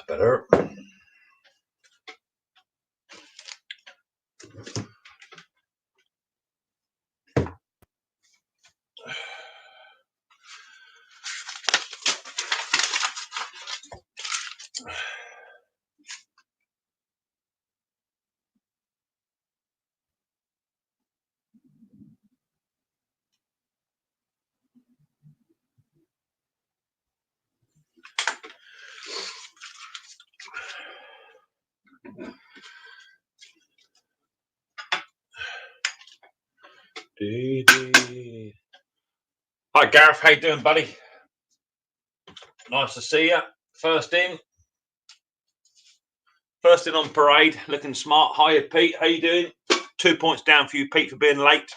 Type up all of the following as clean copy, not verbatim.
Better. Hi Gareth, how you doing, buddy? Nice to see you. First in on parade, looking smart. Hiya Pete, how you doing? 2 points down for you, Pete, for being late.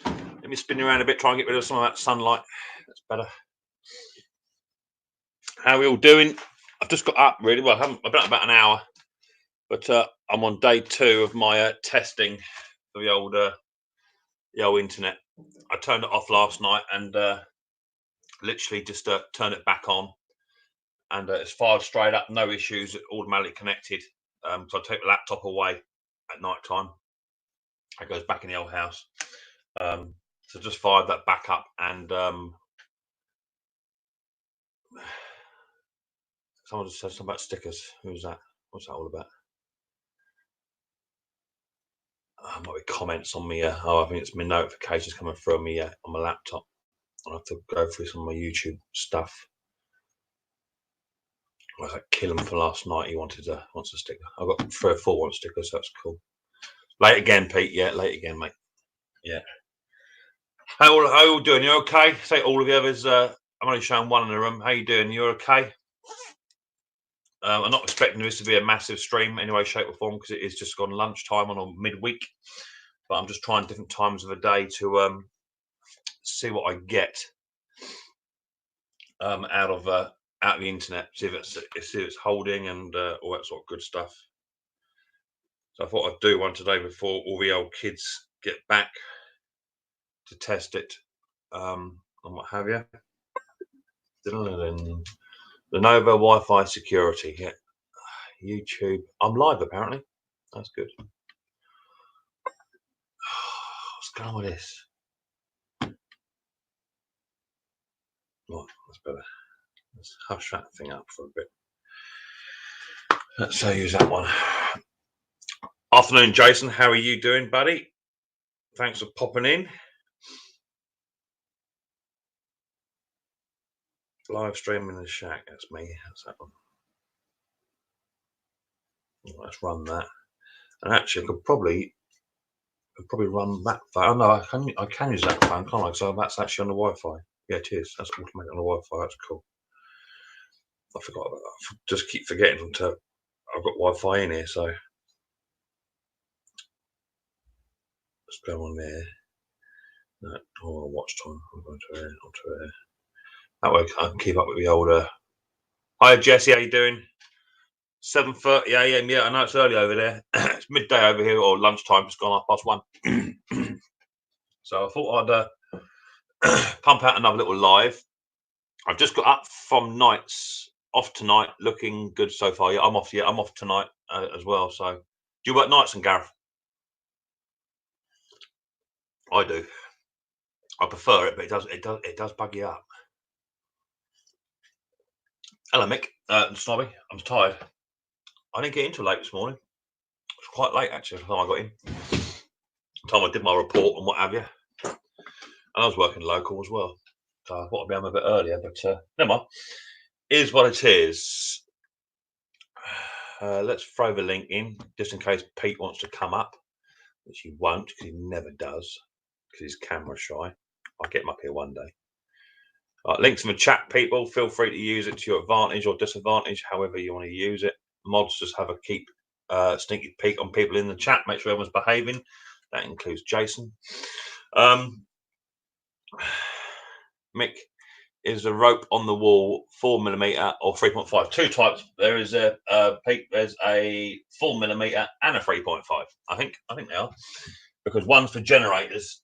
Let me spin you around a bit, try and get rid of some of that sunlight. That's better. How are we all doing? I've just got up really well. I've been up about an hour, but I'm on day 2 of my testing for the old internet. I turned it off last night and literally just turned it back on, and it's fired straight up, no issues, automatically connected. So I take the laptop away at night time. It goes back in the old house. So just fired that back up, and someone just said something about stickers. Who's that? What's that all about? Might be comments on me. I think it's my notifications coming through me on my laptop. I'll have to go through some of my YouTube stuff. I was like, kill him for last night. He wants a sticker. I've got 3 or 4 want stickers, so that's cool. Late again, Pete. Yeah, late again, mate. Yeah. How you doing? You okay? Say all of the others. I'm only showing one in the room. How you doing? You okay? I'm not expecting this to be a massive stream anyway, shape or form, because it is just gone lunchtime on a midweek. But I'm just trying different times of the day to see what I get out of the internet. See if it's holding and all that sort of good stuff. So I thought I'd do one today before all the old kids get back to test it and what have you. Lenovo Wi-Fi security. Yeah. YouTube. I'm live apparently. That's good. What's going on with this? Oh, that's better. Let's hush that thing up for a bit. Let's use that one. Afternoon, Jason. How are you doing, buddy? Thanks for popping in. Live streaming the shack. That's me. That's that one. Let's run that. And actually, I could probably run that phone. Oh no, I can use that phone, can't I? So that's actually on the Wi-Fi. Yeah, it is. That's automatic on the Wi-Fi. That's cool. I forgot about that. I just keep forgetting to. I've got Wi-Fi in here, so let's go on there. No, watch time. I'm going to air, onto air. That way I can keep up with the older. Hi Jesse, how you doing? 7:30 a.m. Yeah, I know it's early over there. It's midday over here, or lunchtime. It's gone 1:30. So I thought I'd pump out another little live. I've just got up from nights off tonight, looking good so far. Yeah, I'm off. Yeah, I'm off tonight as well. So, do you work nights, and Gareth? I do. I prefer it, but it does bug you up. Hello, Mick. Snobby. I'm tired. I didn't get into late this morning. It was quite late actually. By the time I got in, the time I did my report and what have you. And I was working local as well, so I thought I'd be home a bit earlier. But never mind. Is what it is. Let's throw the link in just in case Pete wants to come up, which he won't because he never does because he's camera shy. I'll get him up here one day. Links in the chat, people. Feel free to use it to your advantage or disadvantage, however you want to use it. Mods just have a keep sneaky peek on people in the chat. Make sure everyone's behaving. That includes Jason. Mick, is a rope on the wall 4mm or 3.5? Two types. There is a peak. There's a 4mm and a 3.5. I think they are, because one's for generators.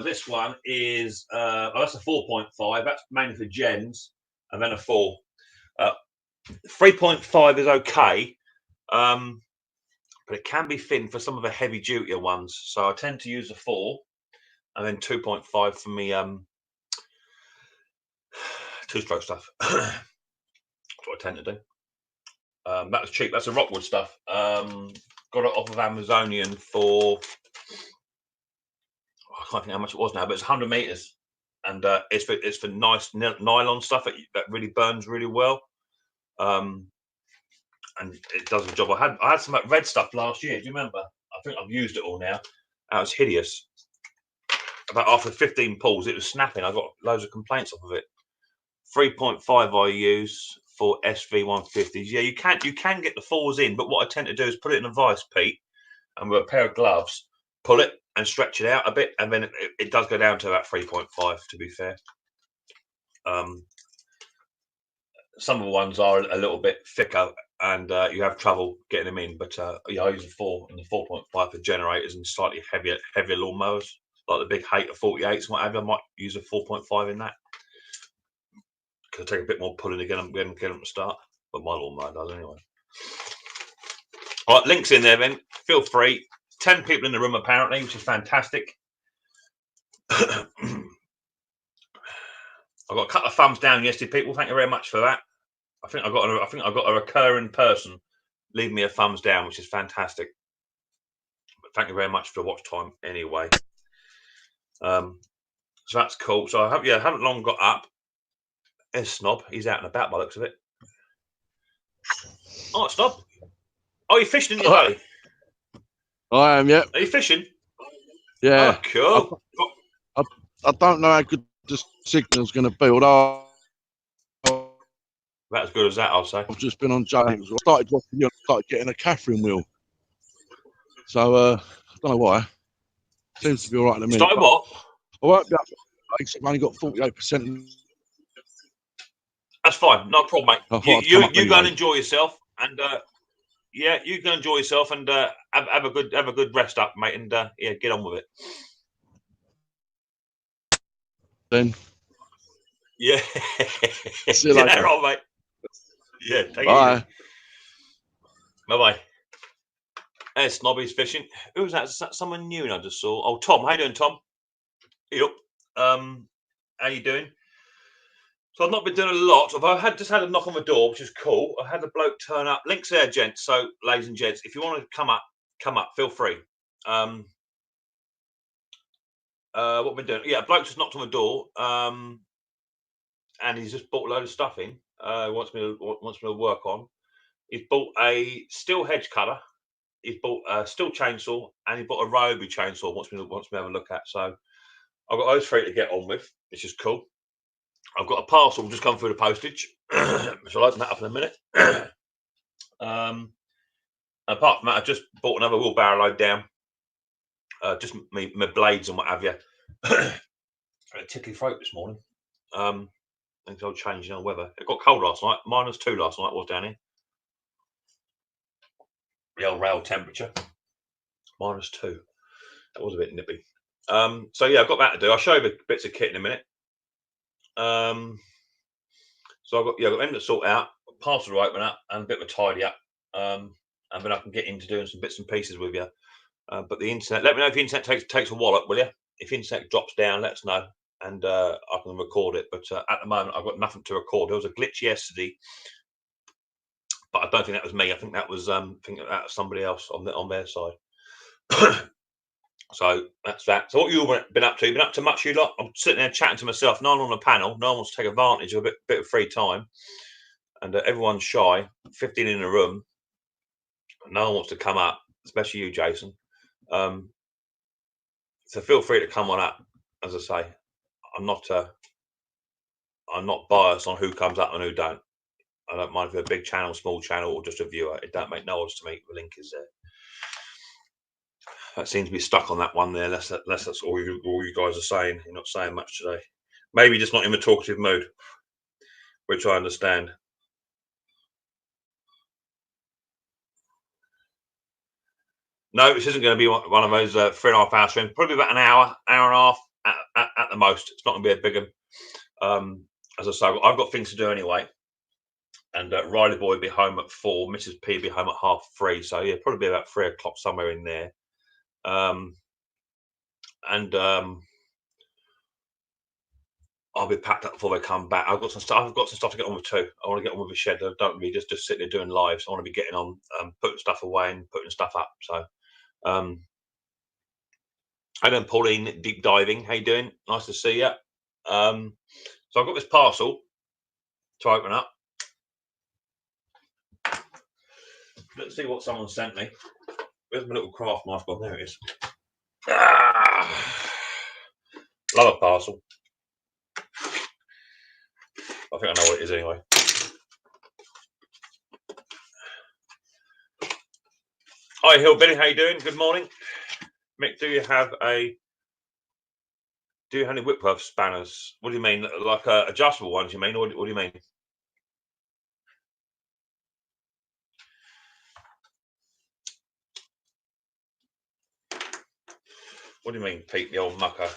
This one is that's a 4.5. That's mainly for gens, and then a 4. 3.5 is okay, but it can be thin for some of the heavy duty ones. So I tend to use a 4, and then 2.5 for me 2-stroke stuff. That's what I tend to do. That was cheap. That's a Rockwood stuff. Got it off of Amazonian for, I can't think how much it was now, but it's 100 meters, and it's for nice nylon stuff that really burns really well. And it does the job. I had some red stuff last year. Do you remember? I think I've used it all now. That was hideous. About after 15 pulls, it was snapping. I got loads of complaints off of it. 3.5 I use for SV150s. Yeah, you can get the 4s in, but what I tend to do is put it in a vice, Pete, and with a pair of gloves, pull it and stretch it out a bit, and then it does go down to about 3.5. To be fair, some of the ones are a little bit thicker, and you have trouble getting them in. But yeah, I use a 4 and the 4.5 for generators and slightly heavier lawnmowers, like the big Hater 48s and whatever. I might use a 4.5 in that. Could take a bit more pulling again and get them to start, but my lawnmower does anyway. All right, links in there then. Feel free. 10 people in the room apparently, which is fantastic. I got a couple of thumbs down yesterday, people. Thank you very much for that. I think I got a recurring person leave me a thumbs down, which is fantastic. But thank you very much for the watch time anyway. So that's cool. So I haven't long got up. There's Snob. He's out and about by the looks of it. Oh, Snob. Oh, you're fishing, aren't you, buddy? I am, yeah. Are you fishing? Yeah. Oh, cool. I don't know how good the signal's going to be, although about as good as that, I'll say. I've just been on James. I started watching you and started getting a Catherine wheel. So I don't know why. Seems to be all right in a minute. Started what? I won't be up. I've only got 48%. That's fine. No problem, mate. You go and enjoy yourself, and yeah, you go enjoy yourself, and have a good rest up, mate, and yeah, get on with it. Then. Yeah. See you later. All right, mate. Yeah. Take Bye. it easy. Bye. There's Snobby's fishing. Who was that? Is that someone new? I just saw. Oh, Tom. How you doing, Tom? Yep. How you doing? So I've not been doing a lot. I've just had a knock on the door, which is cool. I had a bloke turn up. Links there, gents. So, ladies and gents, if you want to come up. Feel free. What we're doing? Yeah, a bloke just knocked on the door, and he's just bought a load of stuff in. Wants me to work on. He's bought a steel hedge cutter. He's bought a steel chainsaw, and he bought a Ryobi chainsaw. Wants me to have a look at. So I've got those 3 to get on with, which is cool. I've got a parcel just come through the postage, so I'll open that up in a minute. Apart from that, I just bought another wheelbarrow load down. Just my blades and what have you. I had a tickly throat this morning. I think I'll change the weather. It got cold last night. -2 last night was down here. The old rail temperature. -2. That was a bit nippy. So yeah, I've got that to do. I'll show you the bits of kit in a minute. So I've got them to sort out, parcel to open up, and a bit of a tidy up. And then I can get into doing some bits and pieces with you. But the internet, let me know if the internet takes a wallop, will you? If the internet drops down, let us know, and I can record it. But at the moment, I've got nothing to record. There was a glitch yesterday, but I don't think that was me. I think that was somebody else on their side. So that's that. So what you've been up to? Been up to much, you lot? I'm sitting there chatting to myself. No one on the panel. No one wants to take advantage of a bit of free time, and everyone's shy. 15 in the room. No one wants to come up, especially you, Jason. So feel free to come on up. As I say, I'm not biased on who comes up and who don't. I don't mind if you're a big channel, small channel, or just a viewer. It don't make no odds to me. The link is there. That seems to be stuck on that one there. Unless that's all you guys are saying. You're not saying much today. Maybe just not in the talkative mood, which I understand. No, this isn't going to be one of those 3.5 hour streams. Probably about an hour and a half at the most. It's not going to be a big one. As I say, I've got things to do anyway. and Riley Boy will be home at 4. Mrs. P will be home at 3:30. So yeah, probably be about 3 o'clock somewhere in there. I'll be packed up before they come back. I've got some stuff to get on with too. I want to get on with the shed. I don't really just sit there doing lives. I want to be getting on, putting stuff away and putting stuff up. So, and then Pauline, deep diving. How you doing? Nice to see you. So I've got this parcel to open up. Let's see what someone sent me. Where's my little craft knife gone? There it is. Love a parcel. I think I know what it is anyway. Hi Hillbilly, how you doing? Good morning. Mick, do you have any Whitworth spanners? What do you mean? Like adjustable ones, you mean? Or what do you mean? What do you mean, Pete, the old mucker?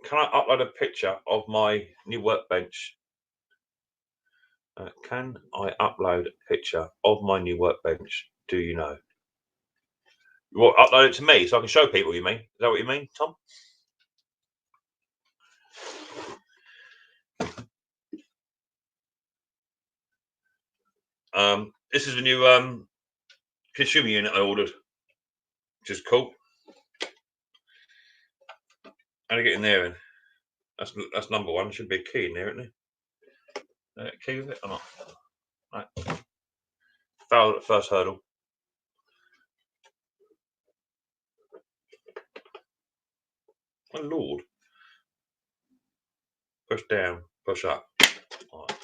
Can I upload a picture of my new workbench? Can I upload a picture of my new workbench? Do you know? Well, upload it to me so I can show people, you mean? Is that what you mean, Tom? This is a new consumer unit I ordered, which is cool. How do I get in there? And that's number one. Should be a key in there, isn't there? Key with it or not? Right. Failed at the first hurdle. My lord. Push down, push up. Right.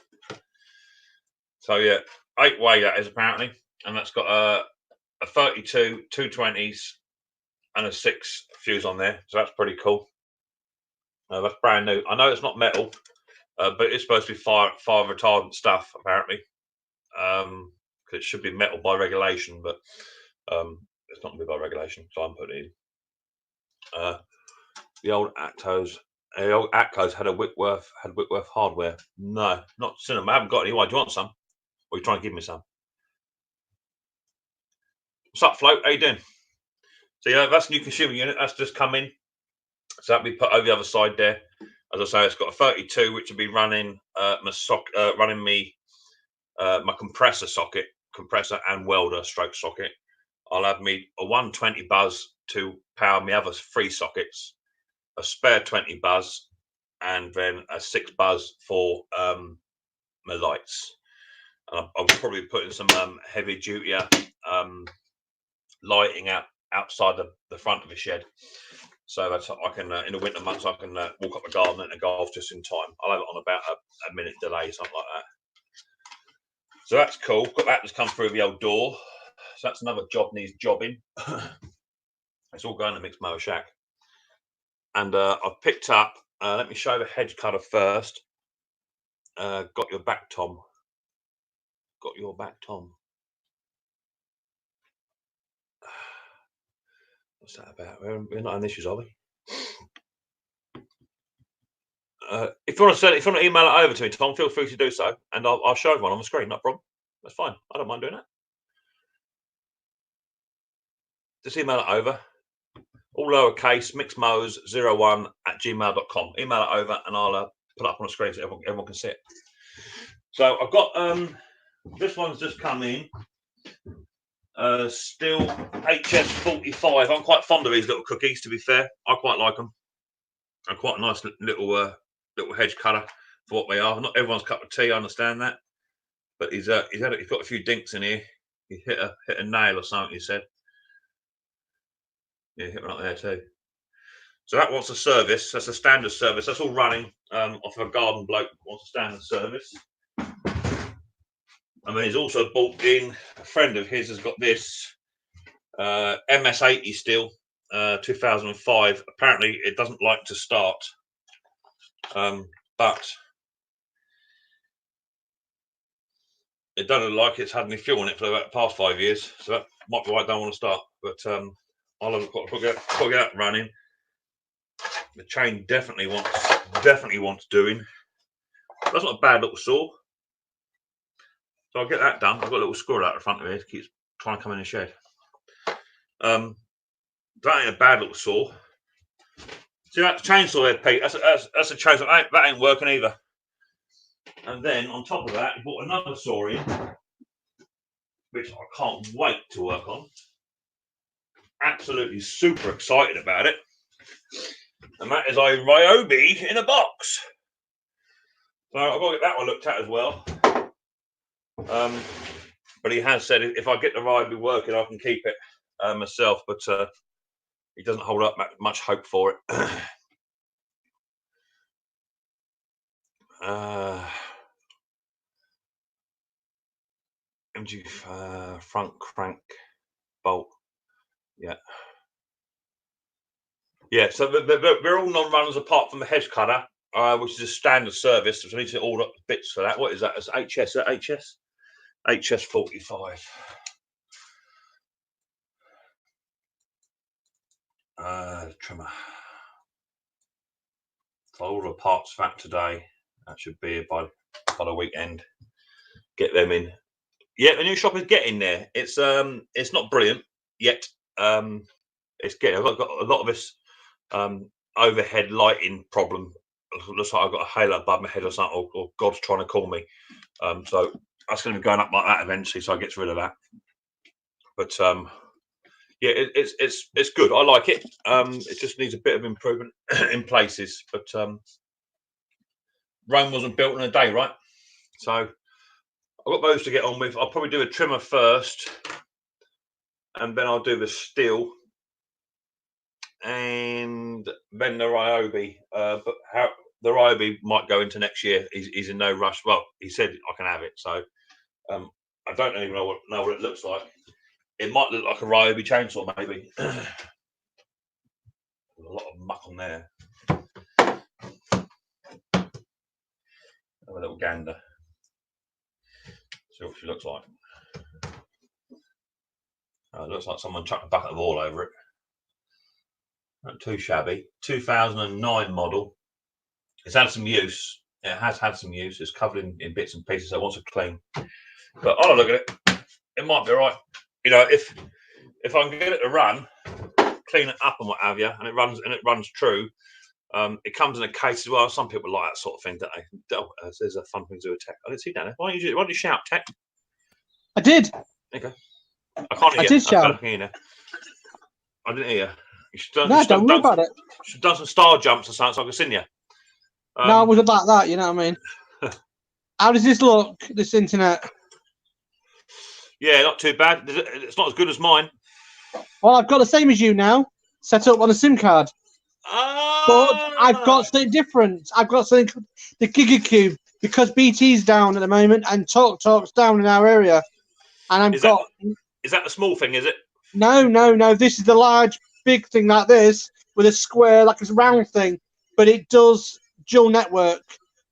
So yeah, 8-way that is apparently, and that's got a 32, 220s, and a 6 fuse on there. So that's pretty cool. That's brand new. I know it's not metal, but it's supposed to be fire retardant stuff apparently. Because it should be metal by regulation, but it's not going to be by regulation, so I'm putting it in. The old Actos. The old Atcos had Whitworth hardware. No, not cinema. I haven't got any. Why do you want some? Or are you trying to give me some? What's up, Float? How you doing? So yeah, that's a new consumer unit. That's just come in. So that'll be put over the other side there. As I say, it's got a 32, which will be running my compressor and welder stroke socket. I'll have me a 120 buzz to power my other 3 sockets, a spare 20 buzz, and then a 6 buzz for my lights. I'm probably putting some heavy duty lighting outside the front of the shed, so that I can in the winter months I can walk up the garden and go off just in time. I'll have it on about a minute delay, something like that. So that's cool. Got that just come through the old door. So that's another job needs jobbing. It's all going to Mixed Mower Shack. And I've picked up, let me show the hedge cutter first. Got your back, Tom. Got your back, Tom. What's that about? We're not on issues, are we? If you want to email it over to me, Tom, feel free to do so, and I'll show everyone on the screen. No problem. That's fine. I don't mind doing that. Just email it over. All lowercase, mixmowers01@gmail.com. Email it over, and I'll put it up on the screen so everyone can see it. So I've got this one's just come in. Still HS45. I'm quite fond of these little cookies, to be fair. I quite like them. They're quite a nice little hedge cutter for what they are. Not everyone's cup of tea, I understand that. But he's got a few dinks in here. He hit a nail or something, he said. Yeah, hit one up there too. So that wants a service. That's a standard service. That's all running off of a garden bloke wants a standard service. I mean, he's also bought in, a friend of his has got this MS80 still, 2005. Apparently, it doesn't like to start, but it doesn't look like it's had any fuel in it for about the past 5 years. So that might be why I don't want to start. But I'll have got to get that running. The chain definitely wants definitely wants doing. That's not a bad little saw. So I'll get that done. I've got a little squirrel out the front of me. It keeps trying to come in the shed. That ain't a bad little saw. See that chainsaw there, Pete? That's a chainsaw. That ain't working either. And then on top of that, he bought another saw in, which I can't wait to work on. Absolutely super excited about it. And that is a Ryobi in a box. So I've got to get that one looked at as well. But he has said if I get the Ryobi working, I can keep it myself. But he doesn't hold up much hope for it. MG front crank bolt. Yeah, so they're all non-runners apart from the hedge cutter, which is a standard service. So I need to order up the bits for that. What is that? It's HS. Is that HS? HS 45. Trimmer. So I'll order parts for that today. That should be by the weekend. Get them in. Yeah, the new shop is getting there. It's not brilliant yet. It's getting. I've got a lot of this overhead lighting problem. It looks like I've got a halo above my head or something, or God's trying to call me. So that's going to be going up like that eventually. So I get rid of that. But yeah, it's good. I like it. It just needs a bit of improvement in places. But Rome wasn't built in a day, right? So I've got those to get on with. I'll probably do a trimmer first, and then I'll do the steel, and then the Ryobi. But how the Ryobi might go into next year. He's in no rush. Well, he said I can have it, so I don't even know what it looks like. It might look like a Ryobi chainsaw, maybe. A lot of muck on there. Have a little gander. See what she looks like. It looks like someone chucked a bucket of oil over it. Not too shabby. 2009 model. It's had some use. It has had some use. It's covered in bits and pieces. So it wants to clean. But I'll look at it. It might be all right. You know, if I can get it to run, clean it up and what have you, and it runs true. It comes in a case as well. Some people like that sort of thing, don't they? There's a fun thing to do with tech. I didn't see that. Why don't you shout, Tech? I did. Okay. I can't hear. I did shout. I didn't hear. You should don't worry about it. You should have done some star jumps or something so I could sing you. No, it was about that. You know what I mean? How does this look? This internet? Yeah, not too bad. It's not as good as mine. Well, I've got the same as you now, set up on a SIM card. But I've got something different. I've got something, the GigaCube, because BT's down at the moment and TalkTalk's down in our area. And Is that the small thing, is it? No. This is the large, big thing like this with a square, like a round thing. But it does dual network.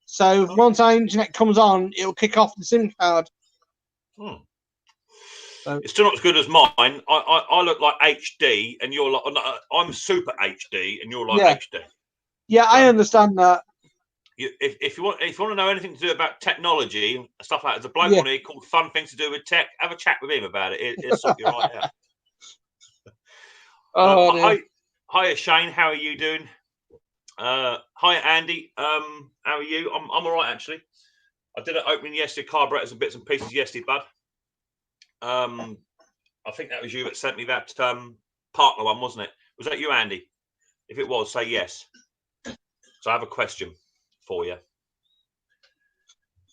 So once our internet comes on, it'll kick off the SIM card. So it's still not as good as mine. I look like HD, and you're like I'm super HD, and you're like HD. Yeah, I understand that. If you want to know anything to do about technology and stuff like that, there's a bloke on here called Fun Things to Do with Tech. Have a chat with him about it. It'll sort you right out. Hiya Shane, how are you doing? Hiya Andy, how are you? I'm all right actually. I did an opening yesterday, carburetors and bits and pieces yesterday, bud. I think that was you that sent me that partner one, wasn't it? Was that you, Andy? If it was, say yes. So I have a question for you.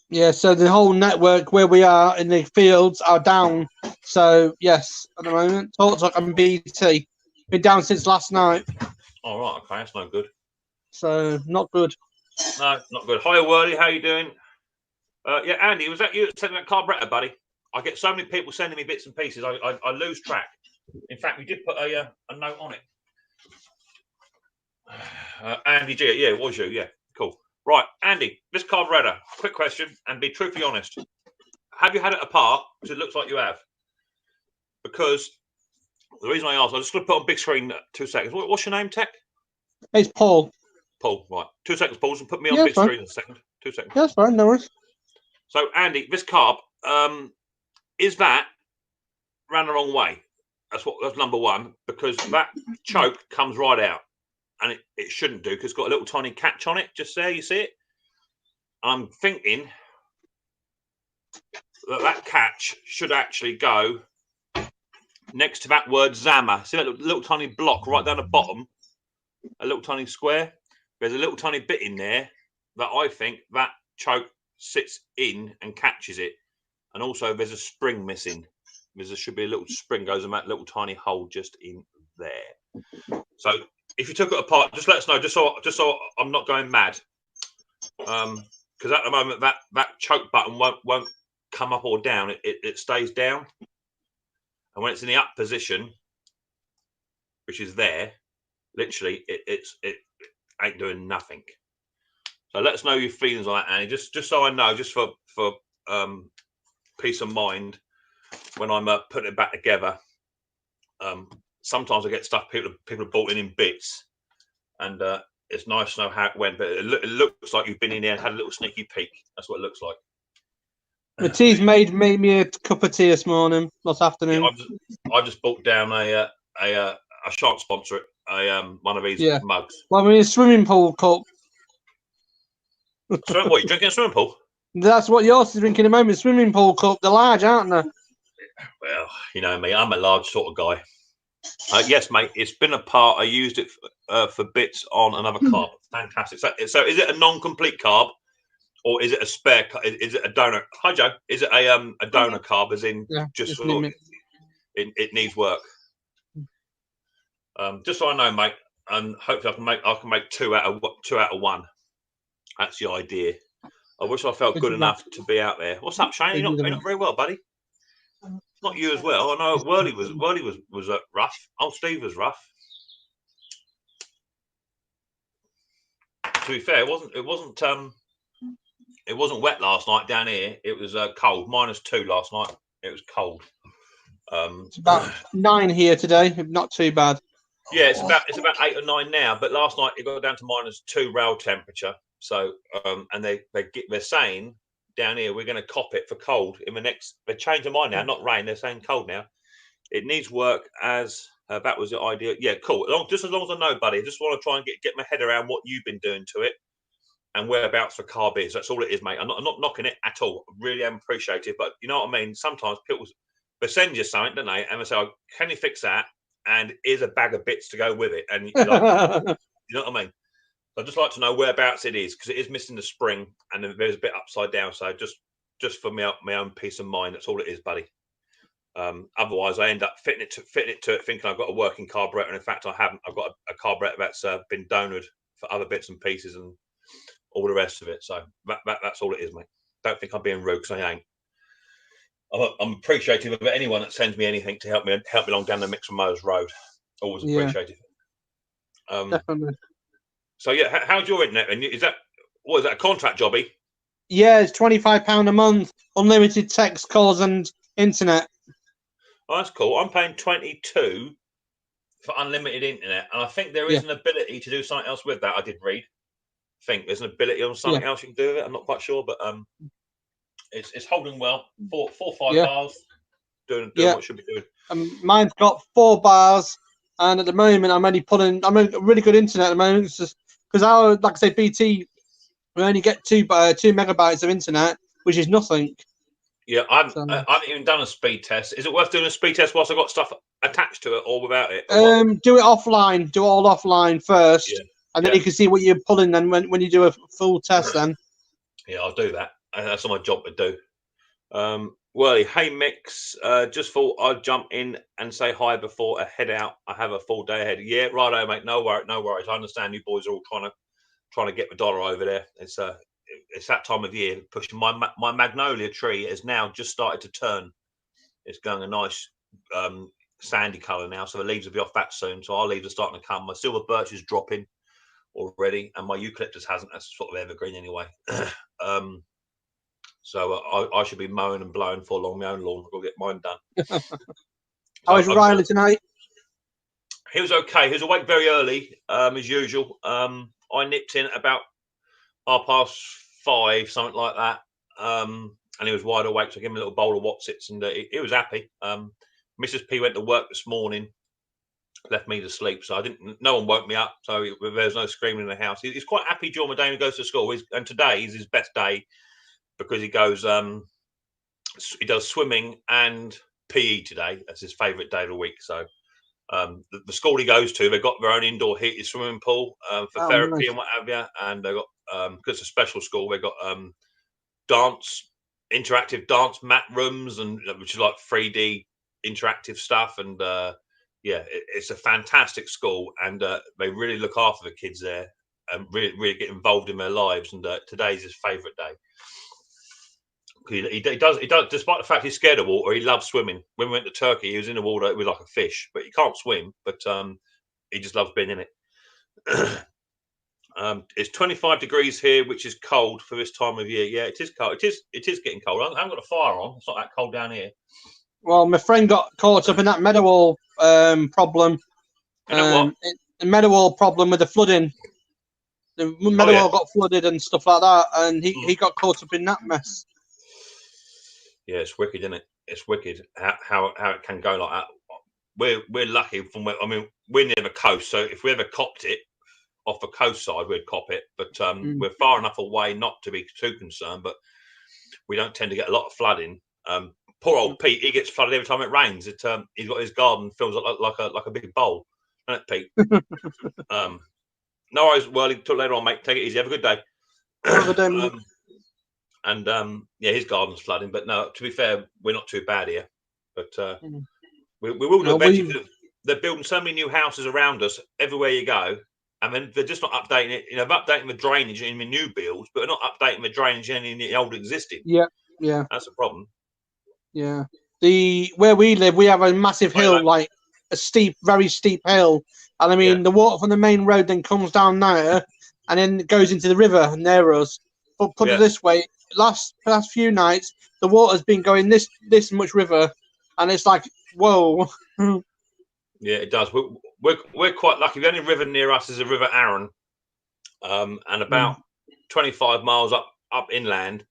Yeah, so the whole network where we are in the fields are down. So yes, at the moment, TalkTalk and BT been down since last night. All right, okay, that's no good. So not good. No, not good. Hiya Worley, how you doing? Yeah, Andy, was that you that sent that carburetor, buddy? I get so many people sending me bits and pieces, I lose track. In fact, we did put a note on it. Andy G, yeah, it was you, yeah, cool. Right, Andy, this carburetor, quick question, and be truthfully honest. Have you had it apart? Because it looks like you have. Because the reason I asked, I'm just going to put on big screen 2 seconds. What's your name, Tech? It's Paul. Paul, right. 2 seconds, Paul, and put me on Yeah, big fine. screen in a second. 2 seconds. Yeah, that's fine. No worries. So, Andy, this carb, is that ran the wrong way? That's number one, because that choke comes right out, and it shouldn't do, because it's got a little tiny catch on it just there. You see it? I'm thinking that catch should actually go next to that word Zama. See that little tiny block right down the bottom, a little tiny square? There's a little tiny bit in there that I think that choke sits in and catches it. And also there's a spring missing. There should be a little spring goes in that little tiny hole just in there. So if you took it apart, just let us know, just so I'm not going mad. Because at the moment that choke button won't come up or down. It stays down. And when it's in the up position, which is there, literally it ain't doing nothing. So let us know your feelings on that, Annie. Just so I know, just for peace of mind when I'm putting it back together. Sometimes I get stuff people have bought in bits, and it's nice to know how it went. But it looks like you've been in there and had a little sneaky peek. That's what it looks like. The tea's made me a cup of tea this morning, this afternoon. Yeah, I just bought down I shan't sponsor it. One of these mugs. Well, I mean, a swimming pool cup. So what, you drinking a swimming pool? That's what yours is drinking at the moment. Swimming pool cup. They're large, aren't they? Well, you know me. I'm a large sort of guy. Yes, mate. It's been a part. I used it for bits on another carb. Fantastic. So is it a non-complete carb, or is it a spare? Is it a donor? Hi, Joe. Is it a donor carb? As in, just for it needs work. Just so I know, mate, and hopefully I can make two out of one. That's the idea. I wish I felt good enough to be out there. What's up, Shane? You're not very well, buddy. Not you as well. I know Whirly was rough. Old Steve was rough. To be fair, it wasn't wet last night down here. It was cold. -2 last night. It was cold. It's about 9 here today. Not too bad. Yeah, it's about 8 or 9 now. But last night it got down to -2 rail temperature. So and they're saying down here we're going to cop it for cold in the next. They changed their mind now, not rain. They're saying cold now. It needs work as that was the idea. Yeah, cool. Just as long as I know, buddy. I just want to try and get my head around what you've been doing to it and whereabouts the carb is. That's all it is, mate. I'm not knocking it at all. I really am appreciative, but you know what I mean. Sometimes people they send you something, don't they? And they say, oh, "Can you fix that?" And here's a bag of bits to go with it. And you're like, you know what I mean? I'd just like to know whereabouts it is because it is missing the spring and there's a bit upside down. So just for my own peace of mind, that's all it is, buddy. Otherwise, I end up fitting it to it, thinking I've got a working carburetor, and in fact, I haven't. I've got a carburetor that's been donored for other bits and pieces and all the rest of it. So that's all it is, mate. Don't think I'm being rude because I ain't. I'm appreciative of anyone that sends me anything to help me along down the Mixed Motors Road. Always appreciative. Definitely. So yeah, how's your internet? And is that a contract jobby? Yeah, it's £25 a month, unlimited text calls and internet. Oh, that's cool. I'm paying 22 for unlimited internet, and I think there is an ability to do something else with that. I did read. I think there's an ability on something else you can do with it. I'm not quite sure, but it's holding well. 4 or 5 bars, doing what it should be doing. Mine's got 4 bars, and at the moment I'm a really good internet at the moment. It's just because like I say, BT, we only get 2 megabytes of internet, which is nothing. Yeah, I haven't even done a speed test. Is it worth doing a speed test whilst I've got stuff attached to it or without it? Do it offline. Do it all offline first, and then you can see what you're pulling. Then when you do a full test, then yeah, I'll do that. That's my job to do. Well, hey Mix, just thought I'd jump in and say hi before I head out. I have a full day ahead. Yeah, righto, mate. No worries. I understand you boys are all trying to get the dollar over there. It's that time of year pushing. My magnolia tree has now just started to turn. It's going a nice sandy colour now, so the leaves will be off that soon. So our leaves are starting to come. My silver birch is dropping already, and my eucalyptus hasn't. That's sort of evergreen anyway. So I should be mowing and blowing for along my own lawn. I'll get mine done. How was Riley tonight? He was okay. He was awake very early, as usual. I nipped in at about 5:30, something like that. And he was wide awake, so I gave him a little bowl of Wotsits, and he was happy. Mrs. P went to work this morning, left me to sleep, so no one woke me up, so there was no screaming in the house. He's quite happy. John Medina goes to school, and today is his best day because he goes. He does swimming and PE today. That's his favourite day of the week. So the school he goes to, they've got their own indoor heated swimming pool for therapy nice. and what have you. And they've got because it's a special school, they've got interactive dance mat rooms, and which is like 3D interactive stuff. And it's a fantastic school, and they really look after the kids there and really get involved in their lives. And today's his favourite day. He does, despite the fact he's scared of water, he loves swimming. When we went to Turkey, he was in the water with like a fish, but he can't swim, but he just loves being in it. It's 25 degrees here, which is cold for this time of year. Yeah, it is cold. It is getting cold. I haven't got a fire on. It's not that cold down here. Well, my friend got caught up in that Meadowhall problem. The Meadowhall problem with the flooding. The Meadowhall got flooded and stuff like that, and he got caught up in that mess. Yeah, it's wicked, isn't it? It's wicked how it can go like that. We're lucky from where, I mean, we're near the coast, so if we ever copped it off the coast side, we'd cop it. But we're far enough away not to be too concerned. But we don't tend to get a lot of flooding. Poor old Pete, he gets flooded every time it rains. He's got his garden fills up like a big bowl, isn't it, Pete? No worries. Well, until later on, mate. Take it easy. Have a good day. Have a good day, mate. And his garden's flooding, but no, to be fair, we're not too bad here. But we will do eventually. They're building so many new houses around us everywhere you go, and then they're just not updating it. They're updating the drainage in the new builds, but they're not updating the drainage in the old existing. Yeah. That's a problem. Yeah. Where we live, we have a massive hill, like a very steep hill, and I mean the water from the main road then comes down there, and then it goes into the river near us. But put it this way. Last few nights, the water's been going this much river, and it's like, whoa. Yeah, it does. We're quite lucky. The only river near us is the River Arun, and about 25 miles up inland,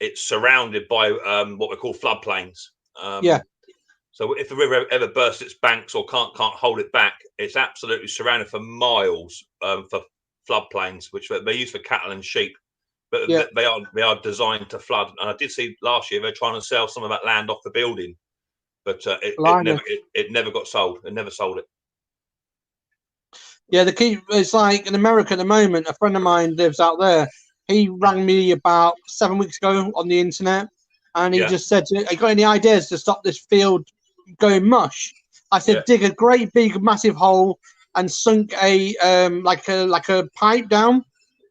it's surrounded by what we call floodplains. So if the river ever bursts its banks or can't hold it back, it's absolutely surrounded for miles for floodplains, which they use for cattle and sheep. But they are designed to flood. And I did see last year they're trying to sell some of that land off the building, but it never got sold. They never sold it. Yeah, it's like in America at the moment. A friend of mine lives out there. He rang me about 7 weeks ago on the internet, and he just said, "Have you got any ideas to stop this field going mush?" I said, "Dig a great big massive hole and sunk a like a pipe down."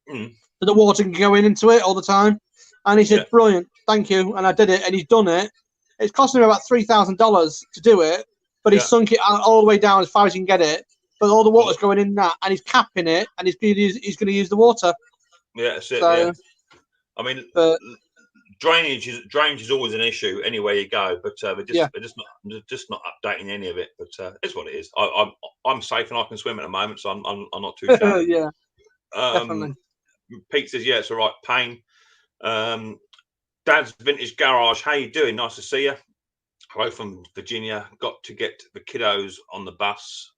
So the water can go into it all the time. And he said, "Brilliant, thank you." And I did it, and he's done it. It's costing him about $3,000 to do it, but he sunk it all the way down as far as he can get it. But all the water's going in that, and he's capping it, and he's going to use the water. Yeah, that's it. So, I mean, drainage is always an issue anywhere you go, but they're just not updating any of it. But it's what it is. I'm safe and I can swim at the moment, so I'm not too shabby. Yeah, definitely. Pete says, "Yeah, it's all right." Payne, Dad's Vintage Garage. How you doing? Nice to see you. Hello from Virginia. Got to get the kiddos on the bus.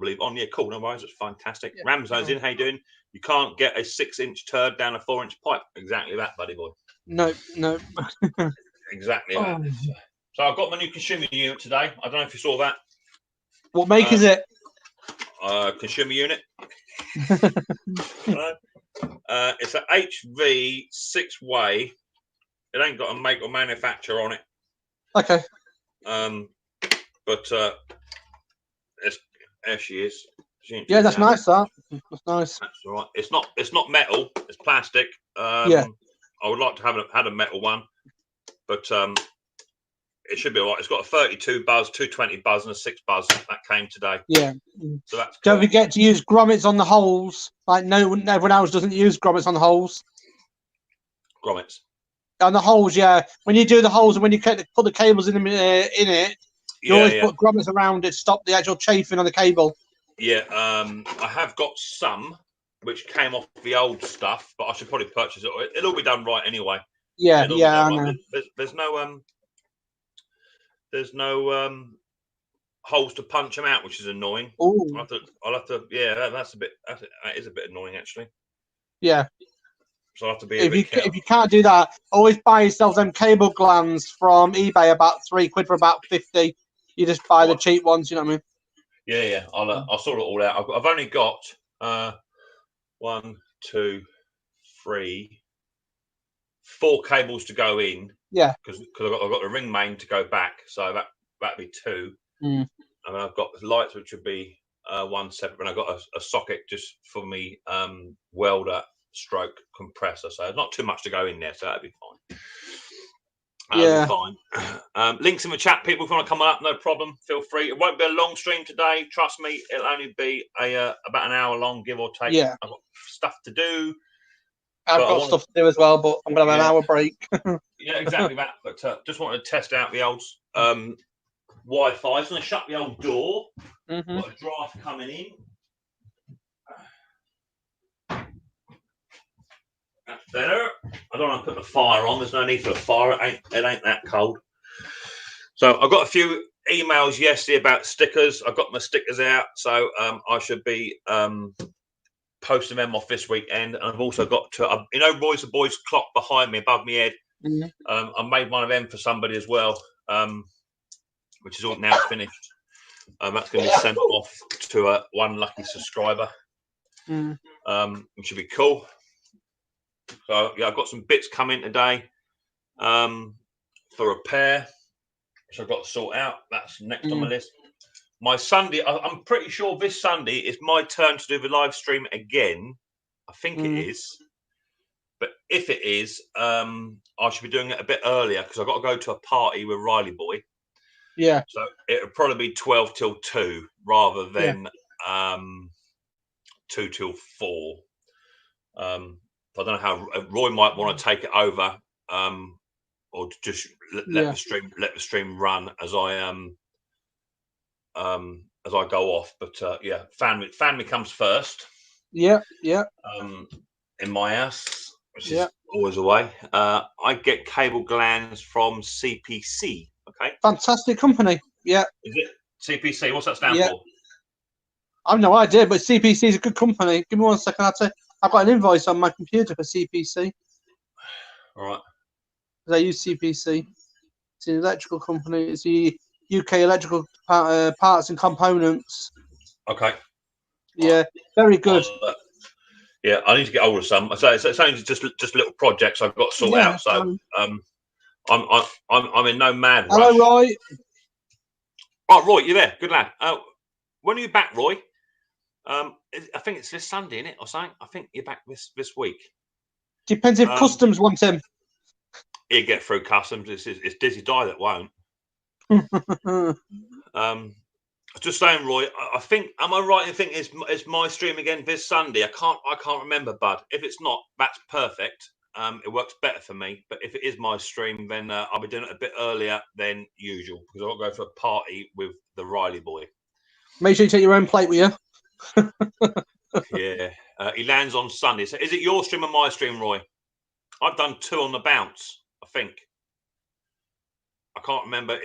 Leave on. Yeah, cool. No worries. It's fantastic. Yeah. Ramzo's in. How you doing? You can't get a 6-inch turd down a 4-inch pipe. Exactly that, buddy boy. No. Exactly that. So I've got my new consumer unit today. I don't know if you saw that. What make is it? Consumer unit. It's an HV 6-way. It ain't got a make or manufacture on it. Okay. But there she is. That's nice. That's nice. That's all right. It's not metal. It's plastic. I would like to have had a metal one, but it should be all right. It's got a 32 buzz, 220 buzz, and a 6 buzz that came today. Yeah. So that's Don't cool. forget to use grommets on the holes. Like everyone else doesn't use grommets on the holes. Grommets on the holes, yeah. When you do the holes and when you put the cables in it, you always put grommets around it, stop the actual chafing on the cable. Yeah, I have got some. which came off the old stuff, but I should probably purchase it. It'll all be done right anyway. Yeah, It'll yeah, I be done know. right. There's no holes to punch them out, which is annoying. Ooh. I'll have to. Yeah, that is a bit annoying actually. Yeah. So I have to be. If you can't do that, always buy yourself them cable glands from eBay, about £3 for about 50. You just buy the cheap ones. You know what I mean? Yeah. I'll sort it all out. I've only got 1, 2, 3, 4 cables to go in. Yeah. Because I've got the ring main to go back, so that'd be 2. Mm. And I've got the lights, which would be 1 separate, and I've got a socket just for me welder stroke compressor. So not too much to go in there, so that'd be fine. Yeah. Be fine. Links in the chat, people. If you want to come up, no problem. Feel free. It won't be a long stream today. Trust me, it'll only be about an hour long, give or take. Yeah. I've got stuff to do. I've got stuff to do as well, but I'm gonna have an hour break. Yeah, exactly that. But just wanted to test out the old Wi-Fi. I'm going to shut the old door. Mm-hmm. Got a draft coming in. That's better. I don't want to put the fire on. There's no need for a fire. It ain't that cold. So I got a few emails yesterday about stickers. I got my stickers out, so I should be posting them off this weekend. And I've also got to, Roy's the Boys clock behind me, above my head. Mm-hmm. I made one of them for somebody as well, which is all now finished. That's going to be sent off to one lucky subscriber. Which should be cool. So yeah, I've got some bits coming today for repair, which I've got to sort out. That's next on my list. My Sunday, I'm pretty sure this Sunday is my turn to do the live stream again. I think it is. But if it is, I should be doing it a bit earlier because I've got to go to a party with Riley Boy. Yeah. So it'll probably be 12 till 2 rather than 2 till 4. I don't know how Roy might want to take it over, or just let the stream run as I go off. But yeah, family comes first. Yeah. In my house, which is always a way. I get cable glands from CPC. Okay. Fantastic company. Yeah. Is it CPC? What's that stand for? I've no idea, but CPC is a good company. Give me 1 second. I've got an invoice on my computer for CPC. All right. They use CPC. It's an electrical company. It's the UK electrical parts and components. Okay. Yeah, very good. Yeah, I need to get hold of some. So it's only just little projects I've got to sort out. So I'm in no mad rush. Hello, Roy. Oh, Roy, you there? Good lad. When are you back, Roy? I think it's this Sunday, isn't it, or something? I think you're back this week. Depends if customs want him. He'll get through customs. It's Dizzy Die that won't. Just saying, Roy. I think. Am I right in thinking it's my stream again this Sunday? I can't remember, bud. If it's not, that's perfect. It works better for me. But if it is my stream, then I'll be doing it a bit earlier than usual because I've got to go for a party with the Riley Boy. Make sure you take your own plate with you. Yeah, he lands on Sunday. So is it your stream or my stream, Roy? I've done 2 on the bounce, I think. I can't remember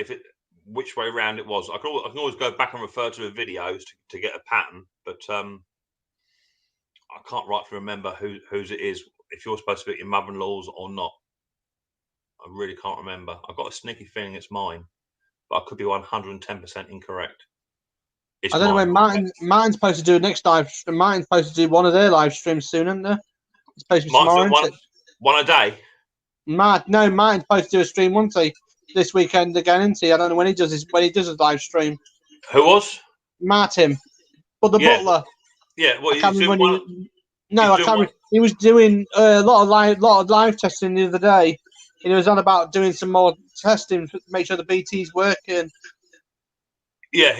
which way around it was. I can always go back and refer to the videos to get a pattern, but I can't rightly remember whose it is. If you're supposed to be at your mother-in-law's or not, I really can't remember. I've got a sneaky feeling it's mine, but I could be 110% incorrect. I don't know when Martin's supposed to do next live. Martin's supposed to do one of their live streams soon, isn't there? It's supposed to be tomorrow. One a day. Martin's supposed to do a stream, won't he? This weekend again, isn't he? I don't know when he does his live stream. Who was? Martin, but the butler. Yeah, well, I can't remember when I can't remember. He was doing a lot of live testing the other day, and he was on about doing some more testing to make sure the BT's working. Yeah,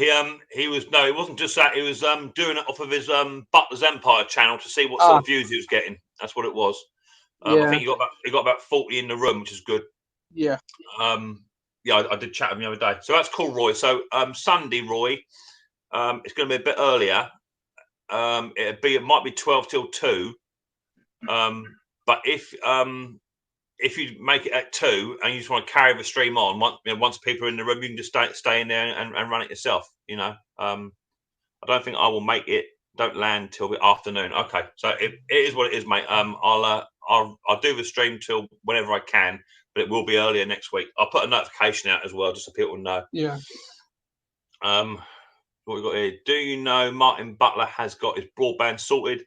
he was. No, it wasn't just that. He was doing it off of his Butler's Empire channel to see what sort of views he was getting. That's what it was. I think he got about 40 in the room, which is good. Yeah. I did chat with him the other day. So that's cool, Roy. So Sunday, Roy, it's going to be a bit earlier. it might be 12 till 2. But if you make it at 2 and you just want to carry the stream on, once people are in the room, you can just stay in there and run it yourself. I don't think I will make it. Don't land till the afternoon. Okay, so it is what it is, mate. I'll do the stream till whenever I can, but it will be earlier next week. I'll put a notification out as well, just so people know. Yeah. What we got here? Do you know Martin Butler has got his broadband sorted?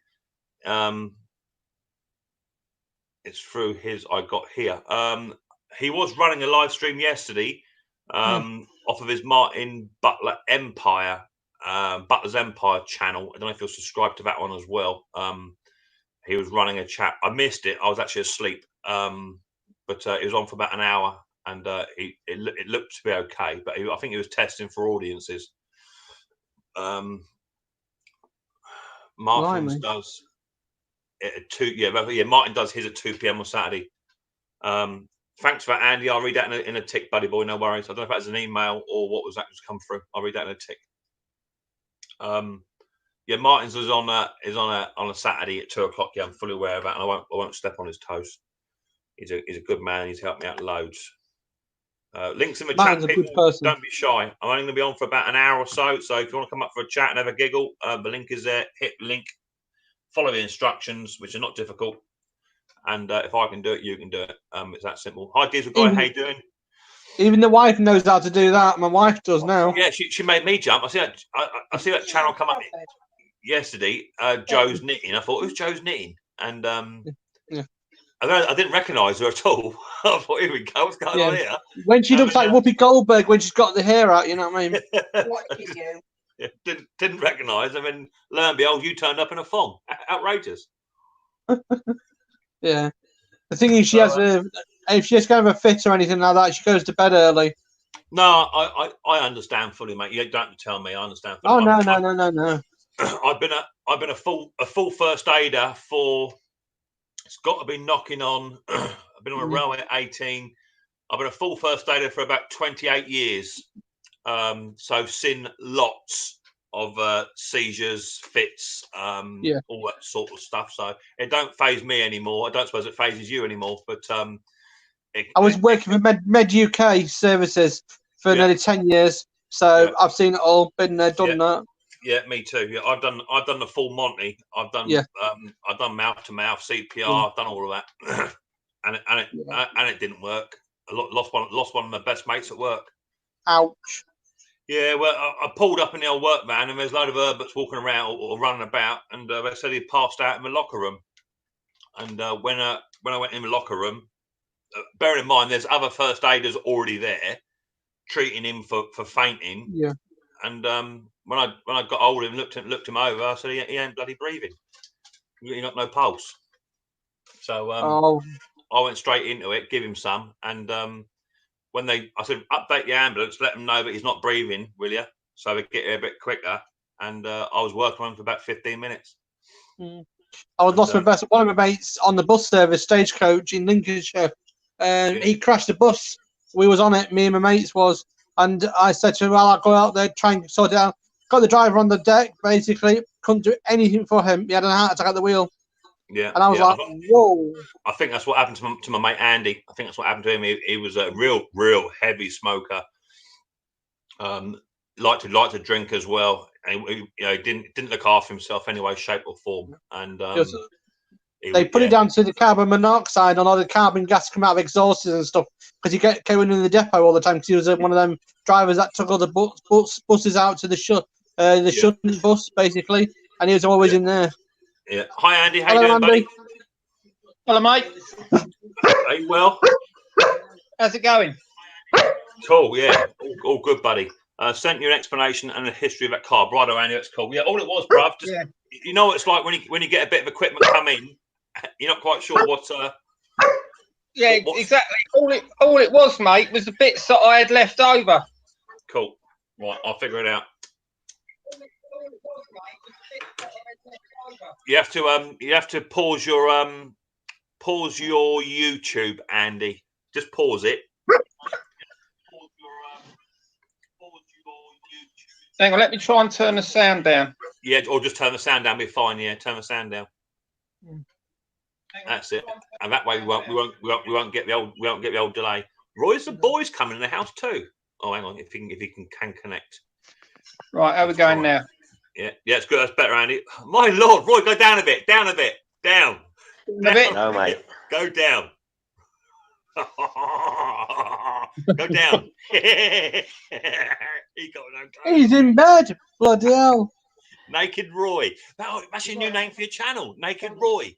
It's through his. I got here. He was running a live stream yesterday, off of his Martin Butler Empire. Butler's Empire channel. I don't know if you're subscribed to that one as well. He was running a chat. I missed it. I was actually asleep. But it was on for about an hour, and it looked to be okay. But I think he was testing for audiences. Martin does it at 2. Yeah. Martin does his at 2 p.m. on Saturday. Thanks for that, Andy. I'll read that in a tick, buddy boy. No worries. I don't know if that was an email or what was that just come through. I'll read that in a tick. Martin's is on a Saturday at 2 o'clock. Yeah, I'm fully aware of that, and I won't step on his toes. He's a good man. He's helped me out loads. Links in the chat. People, don't be shy. I'm only going to be on for about an hour or so. So if you want to come up for a chat and have a giggle, the link is there. Hit the link. Follow the instructions, which are not difficult. And if I can do it, you can do it. It's that simple. Hi, Diesel Guy. How you doing? Even the wife knows how to do that. My wife does now. Yeah, she made me jump. I see that channel come up yesterday. Joe's knitting. I thought, who's Joe's knitting? And I didn't recognise her at all. I thought, here we go. What's going on here? When she looks like Whoopi Goldberg when she's got the hair out, you know what I mean? What is you? Yeah, didn't recognise her, and lo and behold, you turned up in a thong. Outrageous. Yeah. The thing is, if she has kind of a fit or anything like that, she goes to bed early. No, I understand fully, mate. You don't tell me. I understand fully. No. I've been a full first aider for. It's got to be knocking on. I've been on a railway at 18. I've been a full first aider for about 28 years. So seen lots of seizures, fits, all that sort of stuff. So it don't phase me anymore. I don't suppose it phases you anymore. But I was working for Med UK services for nearly 10 years. So I've seen it all, been there, done that. Yeah, me too. Yeah, I've done the full Monty. I've done mouth to mouth CPR. I've done all of that, and it didn't work. I lost one of my best mates at work. Ouch. Yeah, well, I pulled up in the old work van, and there's a load of Herberts walking around or running about, and they said he passed out in the locker room. And when I went in the locker room, bear in mind there's other first aiders already there, treating him for fainting. Yeah. And when I got hold of him, looked him over, I said he ain't bloody breathing. He got no pulse. So I went straight into it, give him some, and I said update the ambulance, let them know that he's not breathing, will you? So they get here a bit quicker. And I was working on him for about 15 minutes. I was lost my best. One of my mates on the bus service, Stagecoach in Lincolnshire, he crashed the bus. We was on it, me and my mates was. And I said to him, well, I'll go out there, try and sort it out. Got the driver on the deck, basically. Couldn't do anything for him. He had an heart attack at the wheel. Yeah. And I was like, whoa. I think that's what happened to my mate Andy. I think that's what happened to him. He was a real heavy smoker. Liked to drink as well. And he didn't look after himself any way, shape or form. And they put it down to the carbon monoxide, a lot of carbon gas come out of exhausts and stuff, because he came in the depot all the time, because he was one of them drivers that took all the buses out to the shunting bus, basically, and he was always in there. Yeah. Hi, Andy. How you doing, buddy? Hello, mate. Hey, well. How's it going? Cool, yeah. All good, buddy. Sent you an explanation and a history of that car. Righto, Andy, that's cool. Yeah, all it was, bruv, just you know what it's like when you get a bit of equipment come in, you're not quite sure what. Exactly. All it was, mate, was the bits that I had left over. Cool. Right, I'll figure it out. You have to pause your YouTube, Andy. Just pause it. Hang on, let me try and turn the sound down. Yeah, or just turn the sound down. Be fine. Yeah, turn the sound down. That's it. And that way we won't get the old delay. Roy's the boys coming in the house too. Oh, hang on. If he can connect. Right, how are we going now? Yeah, it's good. That's better, Andy. My Lord, Roy, go down a bit. Down. A bit. No, mate. Go down. Go down. He's in bed. Bloody hell. Naked Roy. That's your new name for your channel. Naked Roy.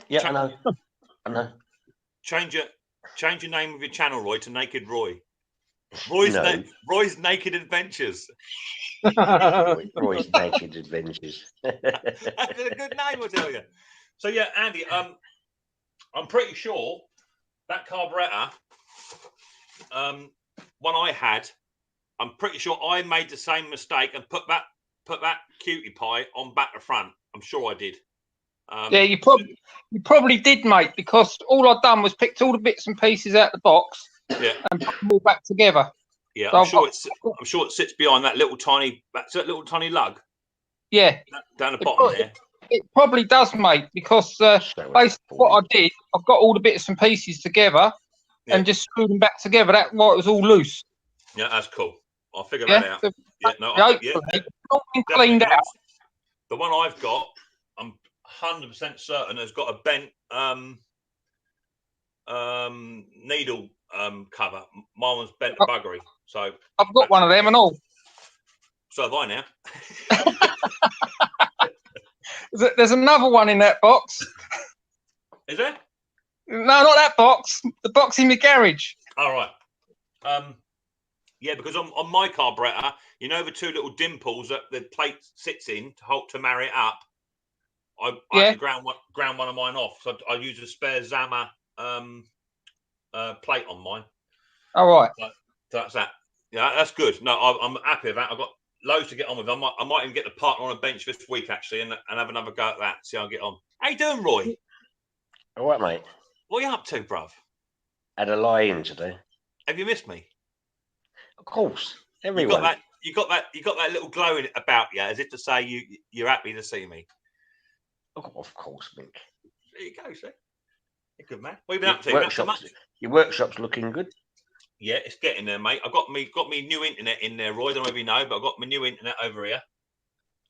Yeah, I know. Change your name of your channel, Roy, to Naked Roy. Roy's Naked Adventures. Roy's Naked Adventures. That's a good name, I tell you. So yeah, Andy, I'm pretty sure that carburettor, one I had, I'm pretty sure I made the same mistake and put that cutie pie on back to front. I'm sure I did. Yeah, you probably did, mate, because all I'd done was picked all the bits and pieces out the box and put them all back together. Yeah, So I'm sure it sits behind that little tiny lug. Yeah, down the bottom there. It probably does, mate, because basically what I did, I've got all the bits and pieces together and just screwed them back together. That while it was all loose. Yeah, that's cool. I'll figure that out. All been cleaned out. The one I've got, I'm 100% certain has got a bent needle cover. Mine was bent to buggery. So I've got one of them and all. So have I now. There's another one in that box. Is there? No, not that box. The box in the garage. All right. Yeah, because on my carburettor, you know the two little dimples that the plate sits in to marry it up. I had to ground one of mine off, so I used a spare Zama plate on mine. All right. So that's that. Yeah, that's good. No, I'm happy with that. I've got loads to get on with. I might even get the partner on a bench this week actually, and have another go at that. See how I get on. How you doing, Roy? All right, mate. What are you up to, bruv? Had a lie-in today. Have you missed me? Of course, everyone. You got that little glow about you, as if to say you're happy to see me. Oh, of course, Mick. There you go, see. You're good, man. What have you been up to? Your workshop's looking good. Yeah, it's getting there, mate. I've got me new internet in there, Roy. I don't know if you know, but I've got my new internet over here.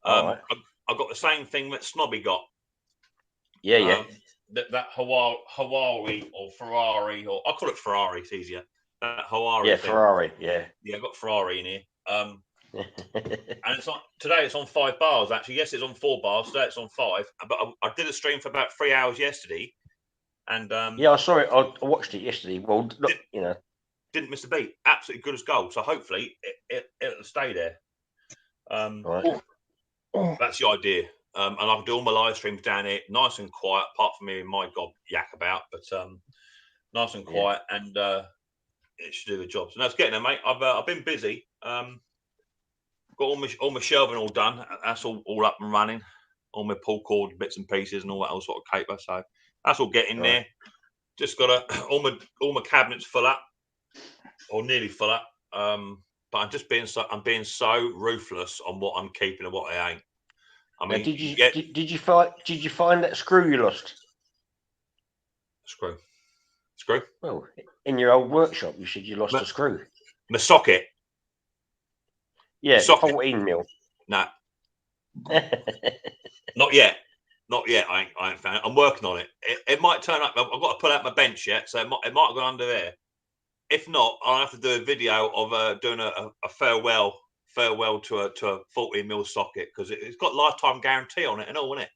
Right. I've got the same thing that Snobby got. Yeah. That Huawei or Ferrari, or I call it Ferrari. It's easier. That Huawei. Yeah, thing. Ferrari. Yeah. Yeah, I've got Ferrari in here. And it's on today. It's on 5 bars actually. Yes, it's on 4 bars. Today it's on 5. But I did a stream for about 3 hours yesterday, and yeah, I saw it. I watched it yesterday. Well, look, didn't miss a beat. Absolutely good as gold. So hopefully it'll stay there. Right. That's the idea. And I can do all my live streams down here, nice and quiet, apart from me and my God yak about, but nice and quiet, and it should do the job. So no, it's getting there, mate. I've been busy. Got all my shelving all done. That's all up and running. All my pull cord bits and pieces and all that sort of caper. So that's all getting there. Just got all my cabinets full up, or nearly full up. But I'm being so ruthless on what I'm keeping and what I ain't. I mean, did you find that screw you lost? Screw. Well, in your old workshop, you said you lost a screw. My socket. Yeah, socket. 14 mil. No, not yet. I ain't found it. I'm working on it. It might turn up. I've got to pull out my bench yet, so it might have gone under there. If not, I'll have to do a video of doing a farewell to a 14 mil socket, because it's got lifetime guarantee on it and all, isn't it?